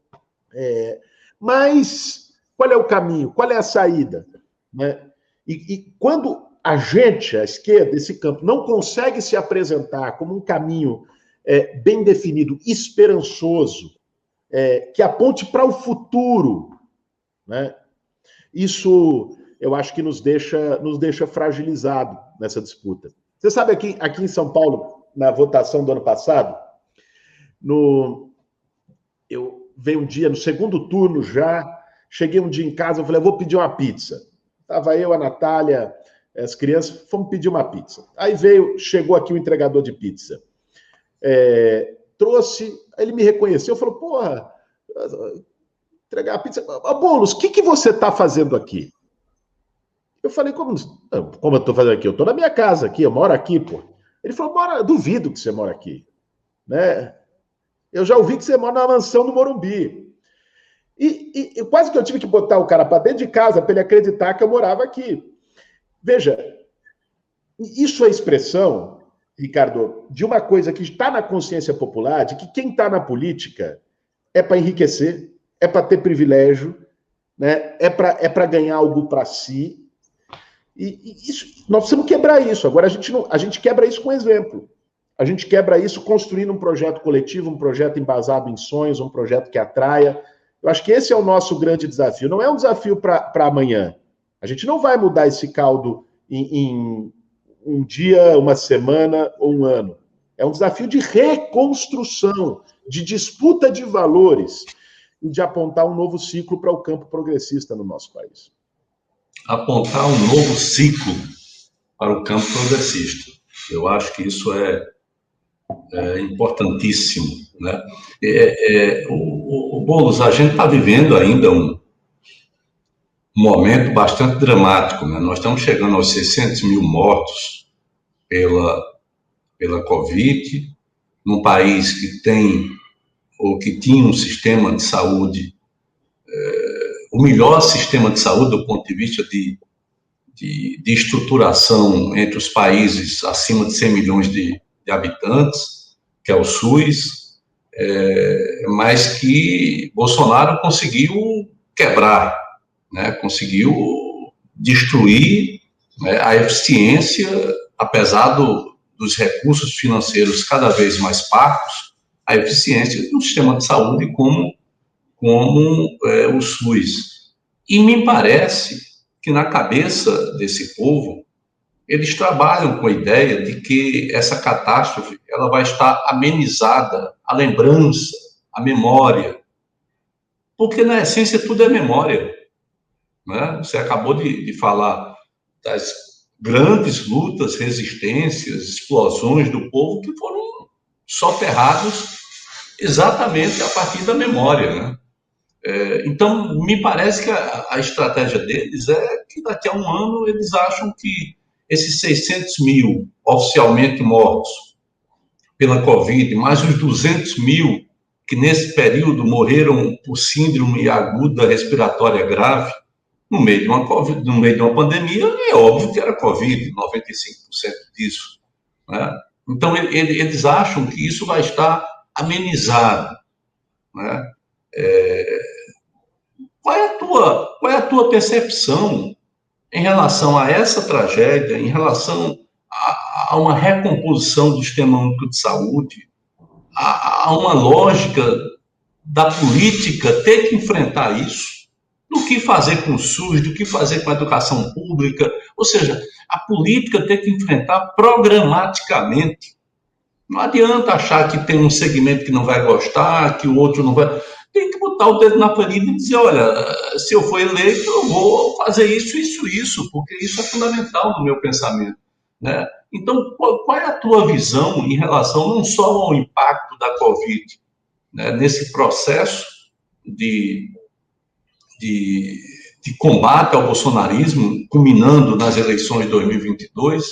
Speaker 2: mas qual é o caminho? Qual é a saída? Né? E quando a gente, a esquerda, esse campo, não consegue se apresentar como um caminho bem definido, esperançoso, que aponte para o futuro, né? Isso, eu acho que nos deixa fragilizado nessa disputa. Você sabe, aqui em São Paulo, na votação do ano passado, eu veio um dia, no segundo turno já, cheguei um dia em casa, eu falei, eu vou pedir uma pizza. Estava eu, a Natália, as crianças, fomos pedir uma pizza. Aí chegou aqui o entregador de pizza. Trouxe, aí ele me reconheceu, falou, porra, entregar a pizza. Boulos, o que você está fazendo aqui? Eu falei, como eu estou fazendo aqui? Eu estou na minha casa aqui, eu moro aqui, pô. Ele falou, duvido que você mora aqui. Né? Eu já ouvi que você mora na mansão do Morumbi. E quase que eu tive que botar o cara para dentro de casa para ele acreditar que eu morava aqui. Veja, isso é expressão, Ricardo, de uma coisa que está na consciência popular, de que quem está na política é para enriquecer, é para ter privilégio, né? é para ganhar algo para si. E isso, nós precisamos quebrar isso. Agora, a gente quebra isso com exemplo. A gente quebra isso construindo um projeto coletivo, um projeto embasado em sonhos, um projeto que atraia. Eu acho que esse é o nosso grande desafio. Não é um desafio para amanhã. A gente não vai mudar esse caldo em um dia, uma semana ou um ano. É um desafio de reconstrução, de disputa de valores e de apontar um novo ciclo para o campo progressista no nosso país.
Speaker 1: Apontar um novo ciclo para o campo progressista. Eu acho que isso é importantíssimo, né? O Boulos, a gente está vivendo ainda um momento bastante dramático, né? Nós estamos chegando aos 600 mil mortos pela Covid, num país que tem ou que tinha um sistema de saúde, o melhor sistema de saúde do ponto de vista de estruturação entre os países acima de 100 milhões de habitantes, que é o SUS, mas que Bolsonaro conseguiu quebrar, né? Conseguiu destruir, né, a eficiência apesar dos recursos financeiros cada vez mais parcos, a eficiência do sistema de saúde como o SUS. E me parece que na cabeça desse povo, eles trabalham com a ideia de que essa catástrofe ela vai estar amenizada, a lembrança, a memória, porque na essência tudo é memória, né? Você acabou de falar das grandes lutas, resistências, explosões do povo que foram soterrados exatamente a partir da memória, né? Então, me parece que a estratégia deles é que daqui a um ano eles acham que esses 600 mil oficialmente mortos pela Covid, mais os 200 mil que nesse período morreram por síndrome aguda respiratória grave, no meio de uma COVID, no meio de uma pandemia, é óbvio que era Covid, 95% disso, né? Então, eles acham que isso vai estar amenizado, né? Qual é a tua percepção em relação a essa tragédia, em relação a uma recomposição do sistema único de saúde, a uma lógica da política ter que enfrentar isso, do que fazer com o SUS, do que fazer com a educação pública, ou seja, a política ter que enfrentar programaticamente. Não adianta achar que tem um segmento que não vai gostar, que o outro não vai. Tem que botar o dedo na ferida e dizer, olha, se eu for eleito, eu vou fazer isso, porque isso é fundamental no meu pensamento, né? Então, qual é a tua visão em relação não só ao impacto da Covid, né, nesse processo de combate ao bolsonarismo, culminando nas eleições de 2022,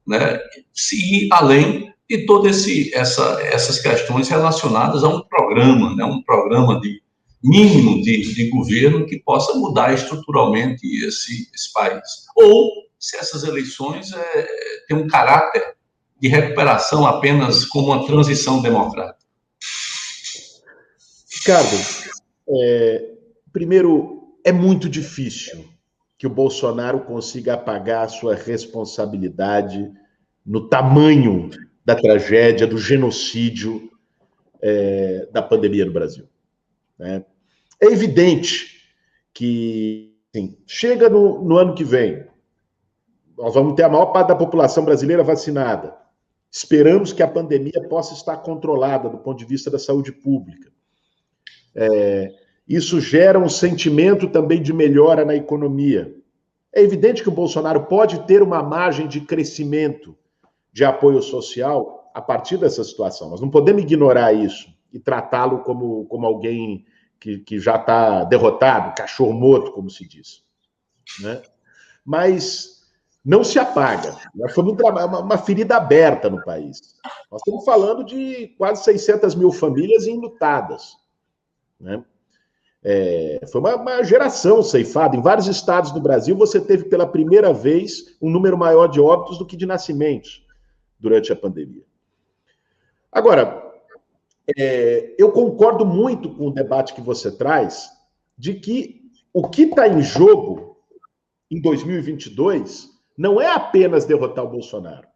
Speaker 1: né, se ir além de todas essas questões relacionadas a um programa, né, um programa de mínimo de governo que possa mudar estruturalmente esse país. Ou se essas eleições têm um caráter de recuperação apenas como uma transição democrática.
Speaker 2: Ricardo, primeiro, é muito difícil que o Bolsonaro consiga apagar a sua responsabilidade no tamanho da tragédia, do genocídio da pandemia no Brasil, né? É evidente que assim, chega no ano que vem, nós vamos ter a maior parte da população brasileira vacinada. Esperamos que a pandemia possa estar controlada do ponto de vista da saúde pública. Isso gera um sentimento também de melhora na economia. É evidente que o Bolsonaro pode ter uma margem de crescimento de apoio social a partir dessa situação. Nós não podemos ignorar isso e tratá-lo como alguém que já está derrotado, cachorro morto, como se diz, né? Mas não se apaga. Foi uma ferida aberta no país. Nós estamos falando de quase 600 mil famílias enlutadas, né? Foi uma geração ceifada. Em vários estados do Brasil, você teve pela primeira vez um número maior de óbitos do que de nascimentos durante a pandemia. Agora, eu concordo muito com o debate que você traz de que o que está em jogo em 2022 não é apenas derrotar o Bolsonaro.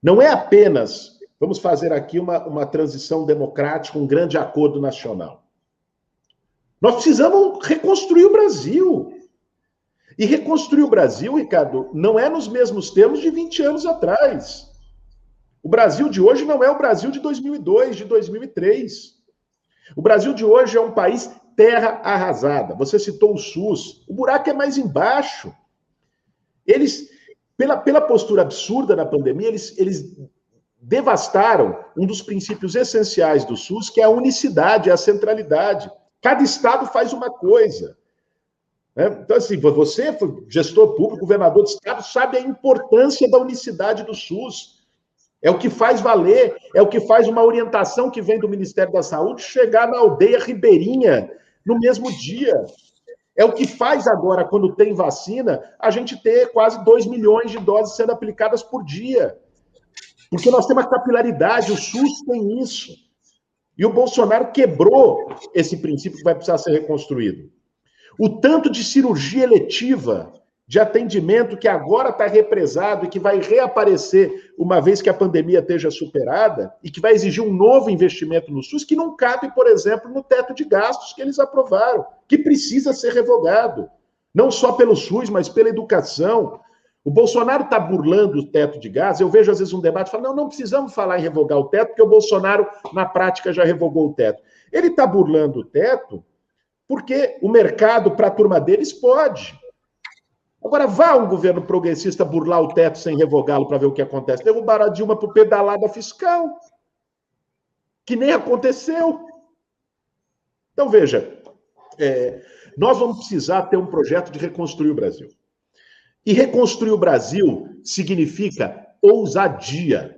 Speaker 2: Não é apenas, vamos fazer aqui uma transição democrática, um grande acordo nacional. Nós precisamos reconstruir o Brasil. E reconstruir o Brasil, Ricardo, não é nos mesmos termos de 20 anos atrás. O Brasil de hoje não é o Brasil de 2002, de 2003. O Brasil de hoje é um país terra arrasada. Você citou o SUS. O buraco é mais embaixo. Eles, pela postura absurda na pandemia, eles devastaram um dos princípios essenciais do SUS, que é a unicidade, a centralidade. Cada estado faz uma coisa. Então, assim, você, gestor público, governador de estado, sabe a importância da unicidade do SUS. É o que faz valer, é o que faz uma orientação que vem do Ministério da Saúde chegar na aldeia ribeirinha no mesmo dia. É o que faz agora, quando tem vacina, a gente ter quase 2 milhões de doses sendo aplicadas por dia. Porque nós temos a capilaridade, o SUS tem isso. E o Bolsonaro quebrou esse princípio que vai precisar ser reconstruído. O tanto de cirurgia eletiva, de atendimento que agora está represado e que vai reaparecer uma vez que a pandemia esteja superada e que vai exigir um novo investimento no SUS que não cabe, por exemplo, no teto de gastos que eles aprovaram, que precisa ser revogado, não só pelo SUS, mas pela educação. O Bolsonaro está burlando o teto de gastos. Eu vejo, às vezes, um debate e falo, não precisamos falar em revogar o teto, porque o Bolsonaro, na prática, já revogou o teto. Ele está burlando o teto porque o mercado, para a turma deles, pode. Agora, vá um governo progressista burlar o teto sem revogá-lo para ver o que acontece. Derrubaram a Dilma por pedalada fiscal, que nem aconteceu. Então, veja, nós vamos precisar ter um projeto de reconstruir o Brasil. E reconstruir o Brasil significa ousadia.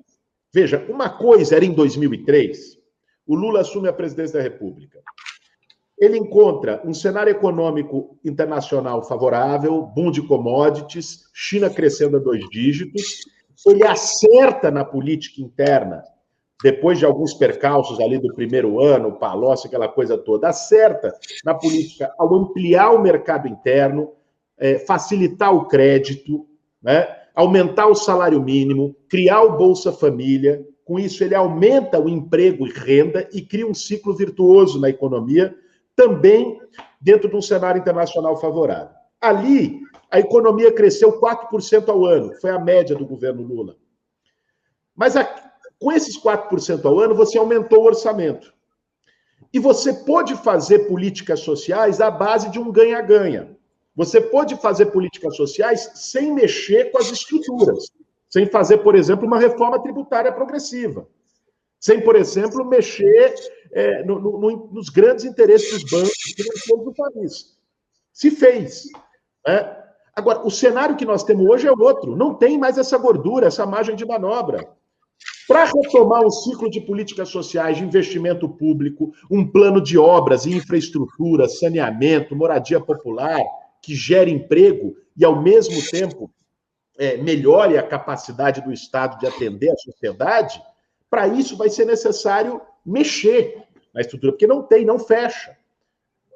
Speaker 2: Veja, uma coisa era em 2003, o Lula assume a presidência da República. Ele encontra um cenário econômico internacional favorável, boom de commodities, China crescendo a 2 dígitos. Ele acerta na política interna, depois de alguns percalços ali do primeiro ano, Palocci, aquela coisa toda, acerta na política ao ampliar o mercado interno, facilitar o crédito, né? Aumentar o salário mínimo, criar o Bolsa Família. Com isso, ele aumenta o emprego e renda e cria um ciclo virtuoso na economia, também dentro de um cenário internacional favorável. Ali, a economia cresceu 4% ao ano, foi a média do governo Lula. Mas com esses 4% ao ano, você aumentou o orçamento. E você pôde fazer políticas sociais à base de um ganha-ganha. Você pôde fazer políticas sociais sem mexer com as estruturas, sem fazer, por exemplo, uma reforma tributária progressiva, sem, por exemplo, mexer nos grandes interesses dos bancos financeiros do país. Se fez. Né? Agora, o cenário que nós temos hoje é outro. Não tem mais essa gordura, essa margem de manobra. Para retomar um ciclo de políticas sociais, de investimento público, um plano de obras e infraestrutura, saneamento, moradia popular, que gere emprego e, ao mesmo tempo, melhore a capacidade do Estado de atender a sociedade, para isso vai ser necessário mexer na estrutura, porque não tem, não fecha.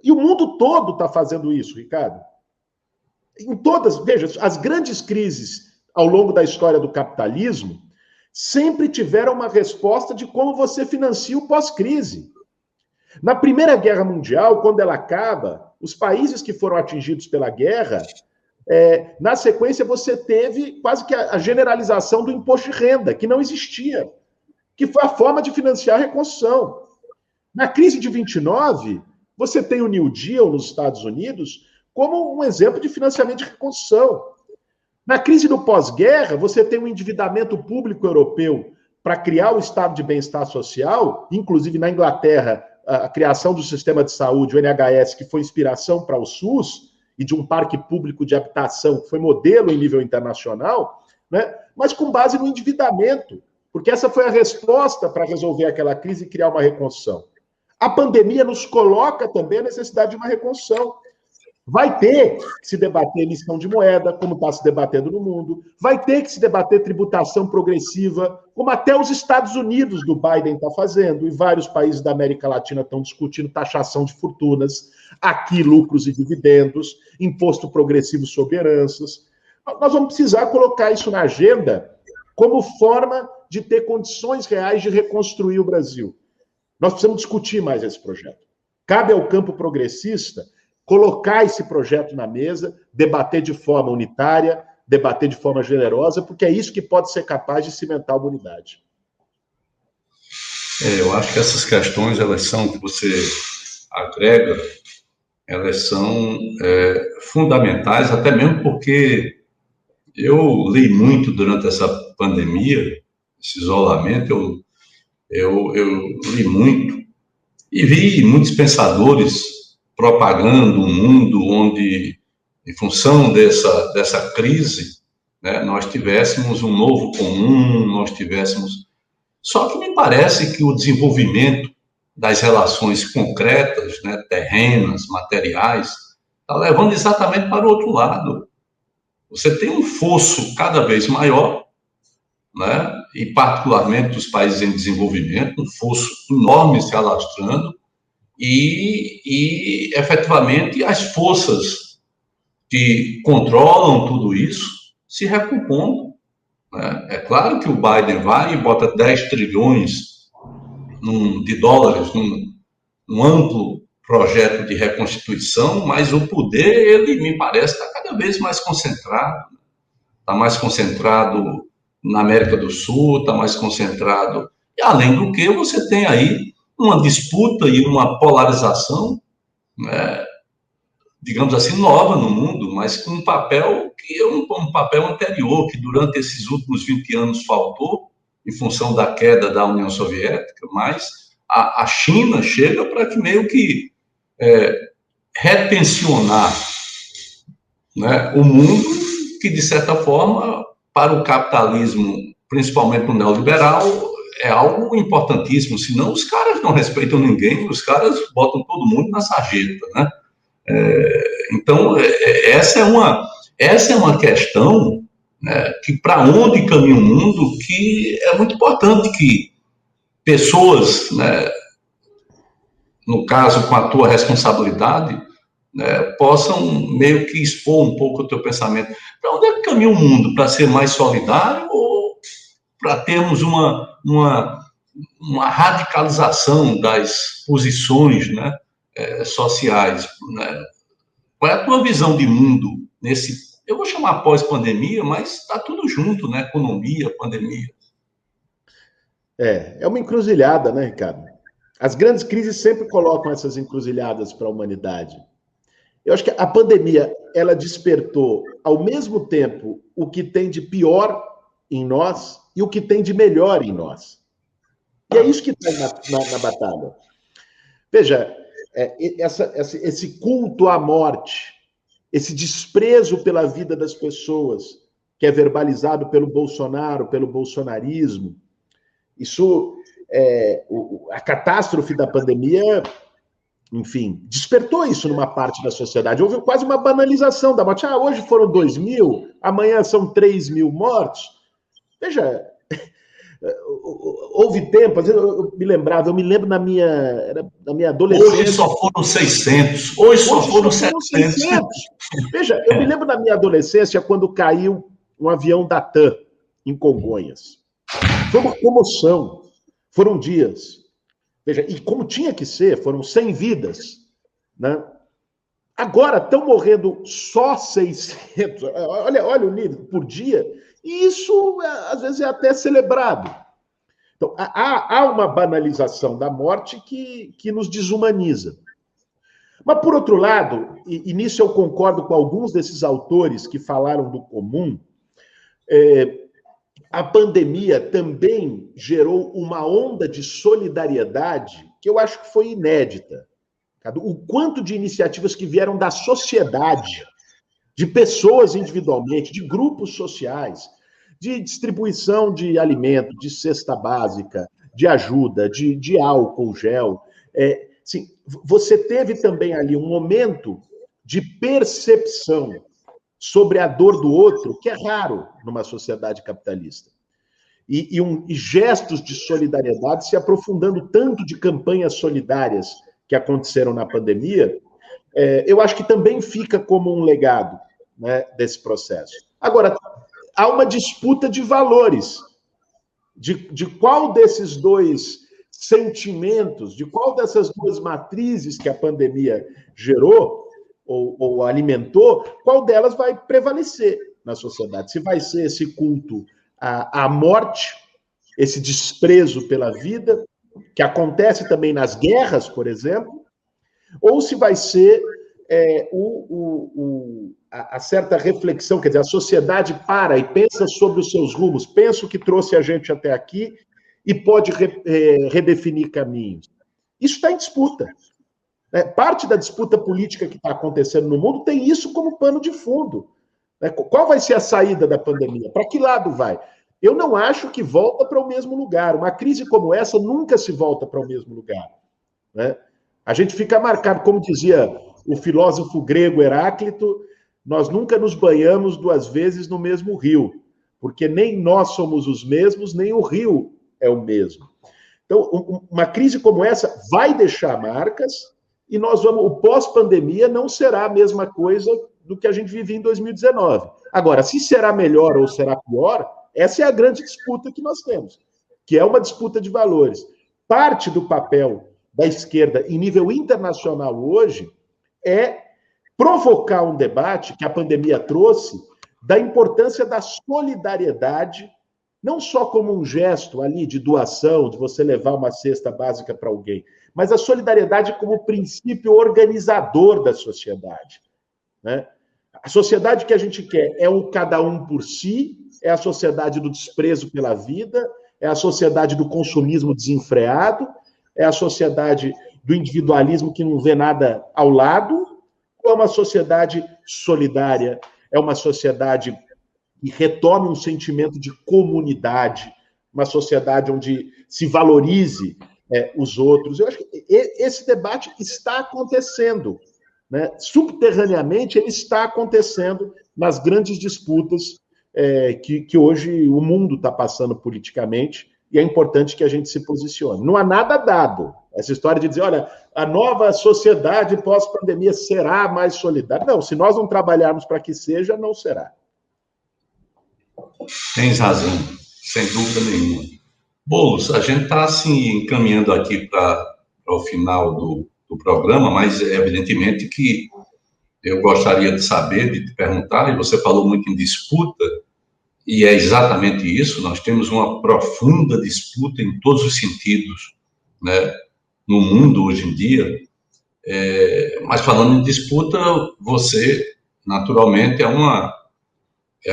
Speaker 2: E o mundo todo está fazendo isso, Ricardo. Em todas, veja, as grandes crises ao longo da história do capitalismo sempre tiveram uma resposta de como você financia o pós-crise. Na Primeira Guerra Mundial, quando ela acaba, os países que foram atingidos pela guerra, na sequência você teve quase que a generalização do imposto de renda, que não existia, que foi a forma de financiar a reconstrução. Na crise de 29, você tem o New Deal nos Estados Unidos como um exemplo de financiamento de reconstrução. Na crise do pós-guerra, você tem um endividamento público europeu para criar o estado de bem-estar social, inclusive na Inglaterra, a criação do sistema de saúde, o NHS, que foi inspiração para o SUS, e de um parque público de habitação, que foi modelo em nível internacional, né? Mas com base no endividamento, porque essa foi a resposta para resolver aquela crise e criar uma reconstrução. A pandemia nos coloca também a necessidade de uma reconstrução. Vai ter que se debater emissão de moeda, como está se debatendo no mundo. Vai ter que se debater tributação progressiva, como até os Estados Unidos do Biden está fazendo, e vários países da América Latina estão discutindo taxação de fortunas, aqui lucros e dividendos, imposto progressivo sobre heranças. Nós vamos precisar colocar isso na agenda como forma de ter condições reais de reconstruir o Brasil. Nós precisamos discutir mais esse projeto. Cabe ao campo progressista colocar esse projeto na mesa, debater de forma unitária, debater de forma generosa, porque é isso que pode ser capaz de cimentar uma unidade.
Speaker 1: Eu acho que essas questões, elas são, que você agrega, elas são fundamentais, até mesmo porque eu li muito durante essa pandemia, esse isolamento, eu li muito e vi muitos pensadores propagando um mundo onde, em função dessa crise, né, nós tivéssemos um novo comum, nós tivéssemos... Só que me parece que o desenvolvimento das relações concretas, né, terrenas, materiais, está levando exatamente para o outro lado. Você tem um fosso cada vez maior, né, e particularmente dos países em desenvolvimento, um fosso enorme se alastrando, e efetivamente as forças que controlam tudo isso se recompondo, né? É claro que o Biden vai e bota 10 trilhões de dólares num amplo projeto de reconstituição, mas o poder, ele me parece, está cada vez mais concentrado. Está mais concentrado na América do Sul, está mais concentrado. E, além do que, você tem aí uma disputa e uma polarização, né, digamos assim, nova no mundo, mas com um papel que é um papel anterior, que durante esses últimos 20 anos faltou, em função da queda da União Soviética, mas a China chega para que meio que retensionar, né, o mundo, que, de certa forma, para o capitalismo, principalmente o neoliberal, é algo importantíssimo, senão os caras não respeitam ninguém, os caras botam todo mundo na sarjeta, né? Então, essa é uma questão, né, que para onde caminha o mundo, que é muito importante que pessoas, né, no caso com a tua responsabilidade, né, possam meio que expor um pouco o teu pensamento. Para onde é que caminha o mundo? Para ser mais solidário ou para termos uma radicalização das posições, né, sociais, né? Qual é a tua visão de mundo nesse, eu vou chamar pós-pandemia, mas está tudo junto, né? Economia, pandemia.
Speaker 2: É uma encruzilhada, né, Ricardo? As grandes crises sempre colocam essas encruzilhadas para a humanidade. Eu acho que a pandemia, ela despertou, ao mesmo tempo, o que tem de pior em nós e o que tem de melhor em nós. E é isso que está na batalha. Veja, esse culto à morte, esse desprezo pela vida das pessoas, que é verbalizado pelo Bolsonaro, pelo bolsonarismo, isso, a catástrofe da pandemia, enfim, despertou isso numa parte da sociedade. Houve quase uma banalização da morte. Hoje foram 2.000, amanhã são 3.000 mortos. Veja, houve tempo, às vezes eu me lembro na minha adolescência.
Speaker 1: Hoje só foram 600, hoje só foram 700.
Speaker 2: Veja, eu me lembro na minha adolescência quando caiu um avião da TAM em Congonhas. Foi uma comoção, foram dias. Veja, e como tinha que ser, foram 100 vidas, né? Agora estão morrendo só 600, olha o nível, por dia, e isso às vezes é até celebrado. Então, há uma banalização da morte que nos desumaniza. Mas, por outro lado, e nisso eu concordo com alguns desses autores que falaram do comum, a pandemia também gerou uma onda de solidariedade que eu acho que foi inédita. O quanto de iniciativas que vieram da sociedade, de pessoas individualmente, de grupos sociais, de distribuição de alimento, de cesta básica, de ajuda, de álcool gel. Assim, você teve também ali um momento de percepção sobre a dor do outro, que é raro numa sociedade capitalista. E gestos de solidariedade se aprofundando tanto de campanhas solidárias que aconteceram na pandemia, eu acho que também fica como um legado, né, desse processo. Agora, há uma disputa de valores, de qual desses dois sentimentos, de qual dessas duas matrizes que a pandemia gerou, ou alimentou, qual delas vai prevalecer na sociedade? Se vai ser esse culto à morte, esse desprezo pela vida, que acontece também nas guerras, por exemplo, ou se vai ser a certa reflexão, quer dizer, a sociedade para e pensa sobre os seus rumos, pensa o que trouxe a gente até aqui e pode redefinir caminhos. Isso está em disputa. Parte da disputa política que está acontecendo no mundo tem isso como pano de fundo. Qual vai ser a saída da pandemia? Para que lado vai? Eu não acho que volta para o mesmo lugar. Uma crise como essa nunca se volta para o mesmo lugar. A gente fica marcado, como dizia o filósofo grego Heráclito, nós nunca nos banhamos 2 vezes no mesmo rio, porque nem nós somos os mesmos, nem o rio é o mesmo. Então, uma crise como essa vai deixar marcas, e o pós-pandemia não será a mesma coisa do que a gente vivia em 2019. Agora, se será melhor ou será pior, essa é a grande disputa que nós temos, que é uma disputa de valores. Parte do papel da esquerda em nível internacional hoje é provocar um debate que a pandemia trouxe da importância da solidariedade, não só como um gesto ali de doação, de você levar uma cesta básica para alguém, mas a solidariedade como princípio organizador da sociedade, né? A sociedade que a gente quer é o cada um por si, é a sociedade do desprezo pela vida, é a sociedade do consumismo desenfreado, é a sociedade do individualismo que não vê nada ao lado, ou é uma sociedade solidária, é uma sociedade que retome um sentimento de comunidade, uma sociedade onde se valorize os outros. Eu acho que esse debate está acontecendo, né? Subterraneamente, ele está acontecendo nas grandes disputas que hoje o mundo está passando politicamente, e é importante que a gente se posicione. Não há nada dado. Essa história de dizer, olha, a nova sociedade pós-pandemia será mais solidária. Não, se nós não trabalharmos para que seja, não será.
Speaker 1: Tens razão, sem dúvida nenhuma. Boulos, a gente está assim, encaminhando aqui para o final do programa, mas evidentemente que eu gostaria de saber, de te perguntar, e você falou muito em disputa, e é exatamente isso, nós temos uma profunda disputa em todos os sentidos, né, no mundo hoje em dia, mas falando em disputa, você, naturalmente, é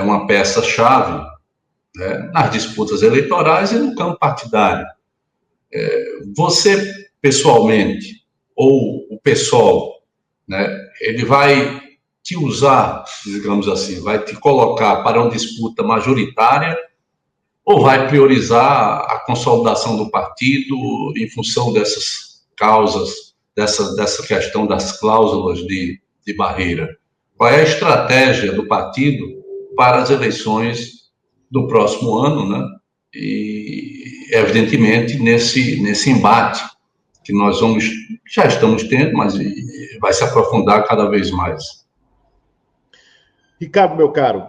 Speaker 1: uma peça-chave, né, nas disputas eleitorais e no campo partidário. Você, pessoalmente, ou o PSOL, né, ele vai te usar, digamos assim, vai te colocar para uma disputa majoritária ou vai priorizar a consolidação do partido em função dessas causas, dessa questão das cláusulas de barreira? Qual é a estratégia do partido para as eleições do próximo ano, né? E, evidentemente, nesse embate que nós já estamos tendo, mas vai se aprofundar cada vez mais.
Speaker 2: Ricardo, meu caro,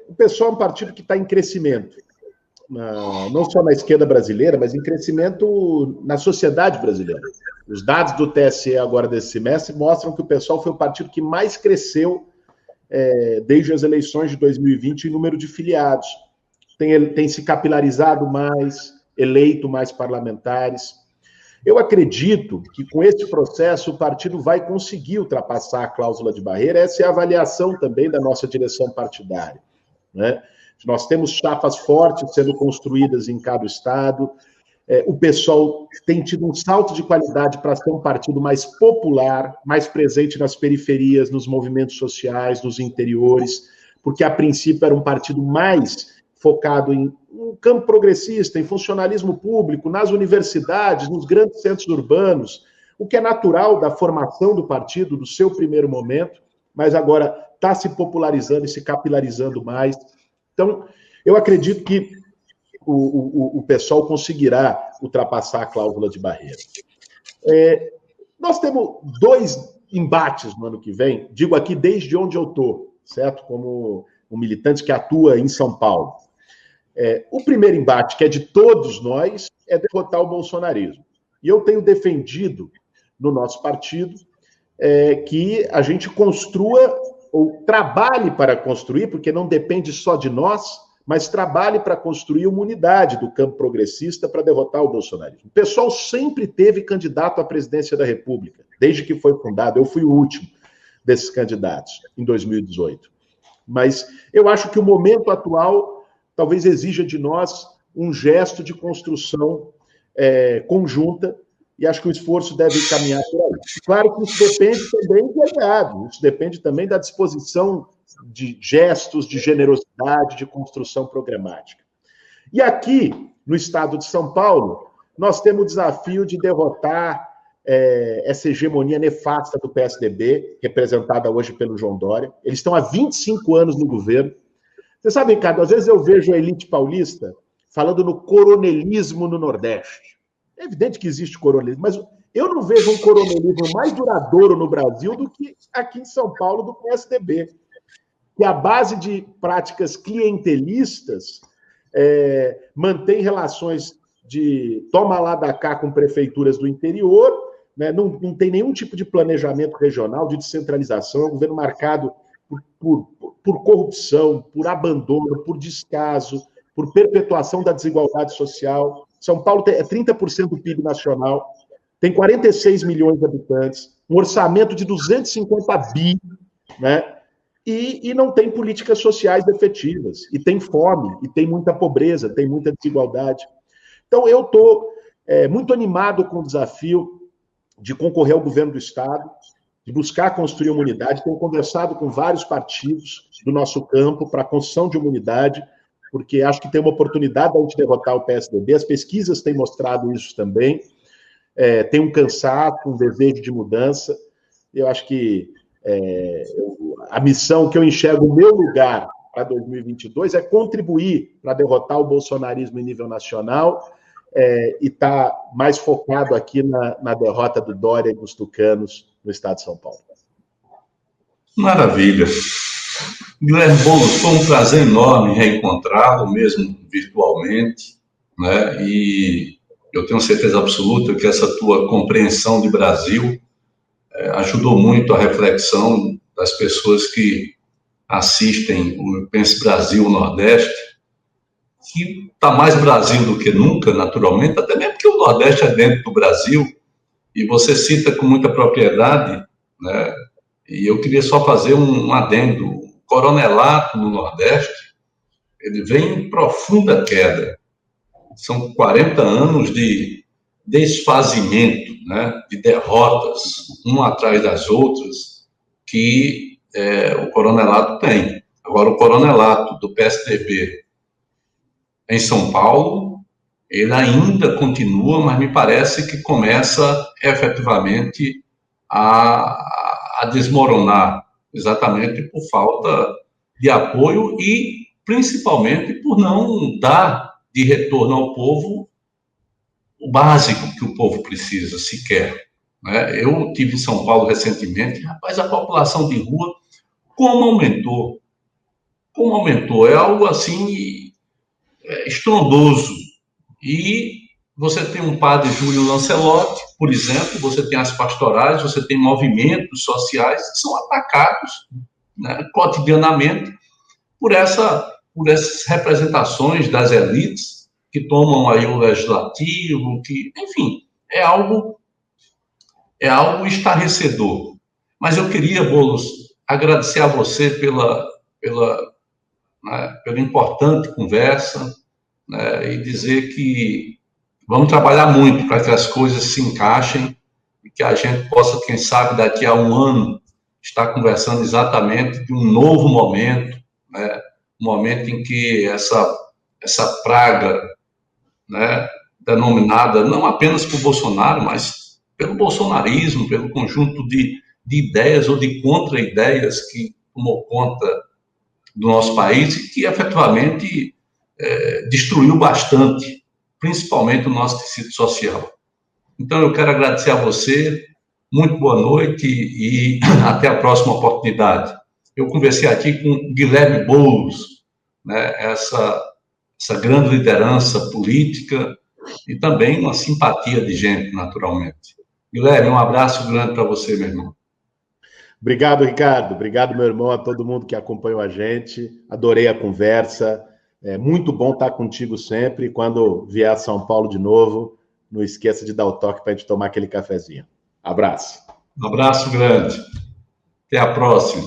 Speaker 2: o PSOL é um partido que está em crescimento, não só na esquerda brasileira, mas em crescimento na sociedade brasileira. Os dados do TSE agora desse semestre mostram que o PSOL foi o partido que mais cresceu desde as eleições de 2020 em número de filiados. Tem se capilarizado mais, eleito mais parlamentares. Eu acredito que com esse processo o partido vai conseguir ultrapassar a cláusula de barreira. Essa é a avaliação também da nossa direção partidária, né? Nós temos chapas fortes sendo construídas em cada estado. O PSOL tem tido um salto de qualidade para ser um partido mais popular, mais presente nas periferias, nos movimentos sociais, nos interiores, porque a princípio era um partido mais focado em um campo progressista, em funcionalismo público, nas universidades, nos grandes centros urbanos, o que é natural da formação do partido, do seu primeiro momento, mas agora está se popularizando e se capilarizando mais. Então, eu acredito que o PSOL conseguirá ultrapassar a cláusula de barreira. Nós temos 2 embates no ano que vem, digo aqui desde onde eu estou, certo? Como um militante que atua em São Paulo. O primeiro embate, que é de todos nós, é derrotar o bolsonarismo. E eu tenho defendido no nosso partido que a gente construa ou trabalhe para construir, porque não depende só de nós, mas trabalhe para construir uma unidade do campo progressista para derrotar o bolsonarismo. O PSOL sempre teve candidato à presidência da República, desde que foi fundado. Eu fui o último desses candidatos, em 2018. Mas eu acho que o momento atual talvez exija de nós um gesto de construção conjunta, e acho que o esforço deve caminhar por aí. Claro que isso depende também do aliado, isso depende também da disposição de gestos, de generosidade, de construção programática. E aqui, no estado de São Paulo, nós temos o desafio de derrotar essa hegemonia nefasta do PSDB, representada hoje pelo João Dória. Eles estão há 25 anos no governo. Você sabe, Ricardo, às vezes eu vejo a elite paulista falando no coronelismo no Nordeste. É evidente que existe coronelismo, mas Eu não vejo um coronelismo mais duradouro no Brasil do que aqui em São Paulo do PSDB, que a base de práticas clientelistas mantém relações de toma lá da cá com prefeituras do interior, né? Não tem nenhum tipo de planejamento regional, de descentralização, é um governo marcado por corrupção, por abandono, por descaso, por perpetuação da desigualdade social. São Paulo é 30% do PIB nacional, tem 46 milhões de habitantes, um orçamento de 250 bi, né? E não tem políticas sociais efetivas, e tem fome, e tem muita pobreza, tem muita desigualdade. Então, eu estou muito animado com o desafio de concorrer ao governo do Estado, de buscar construir uma unidade. Tenho conversado com vários partidos do nosso campo para a construção de uma unidade, porque acho que tem uma oportunidade de a gente derrotar o PSDB, as pesquisas têm mostrado isso também, tem um cansaço, um desejo de mudança. Eu acho que a missão que eu enxergo, o meu lugar para 2022 é contribuir para derrotar o bolsonarismo em nível nacional e estar mais focado aqui na derrota do Dória e dos tucanos no estado de São Paulo.
Speaker 1: Maravilha. Guilherme Boulos, foi um prazer enorme reencontrá-lo, mesmo virtualmente, né? E eu tenho certeza absoluta que essa tua compreensão de Brasil ajudou muito a reflexão das pessoas que assistem o Pense Brasil Nordeste, que está mais Brasil do que nunca, naturalmente, até mesmo porque o Nordeste é dentro do Brasil, e você cita com muita propriedade, né? E eu queria só fazer um adendo. O coronelato no Nordeste, ele vem em profunda queda. São 40 anos de desfazimento, né? De derrotas, uma atrás das outras, que o coronelato tem. Agora, o coronelato do PSDB em São Paulo, ele ainda continua, mas me parece que começa efetivamente a desmoronar, exatamente por falta de apoio e principalmente por não dar de retorno ao povo o básico que o povo precisa, sequer. Né? Eu estive em São Paulo recentemente, rapaz, a população de rua, como aumentou? Como aumentou? É algo assim estrondoso. E você tem um padre Júlio Lancelotti, por exemplo, você tem as pastorais, você tem movimentos sociais que são atacados, né, cotidianamente por essas representações das elites que tomam aí o legislativo, que, enfim, é algo estarrecedor. Mas eu queria, Boulos, agradecer a você pela importante conversa, né, e dizer que vamos trabalhar muito para que as coisas se encaixem e que a gente possa, quem sabe, daqui a um ano, estar conversando exatamente de um novo momento, né, um momento em que essa praga, né, denominada não apenas por Bolsonaro, mas pelo bolsonarismo, pelo conjunto de ideias ou de contra-ideias que tomou conta do nosso país e que efetivamente destruiu bastante, principalmente o nosso tecido social. Então, eu quero agradecer a você, muito boa noite e até a próxima oportunidade. Eu conversei aqui com Guilherme Boulos, né, essa grande liderança política e também uma simpatia de gente, naturalmente. Guilherme, um abraço grande para você, meu irmão.
Speaker 2: Obrigado, Ricardo. Obrigado, meu irmão, a todo mundo que acompanhou a gente. Adorei a conversa. É muito bom estar contigo sempre. Quando vier a São Paulo de novo, não esqueça de dar o toque para a gente tomar aquele cafezinho. Abraço.
Speaker 1: Um abraço grande. Até a próxima.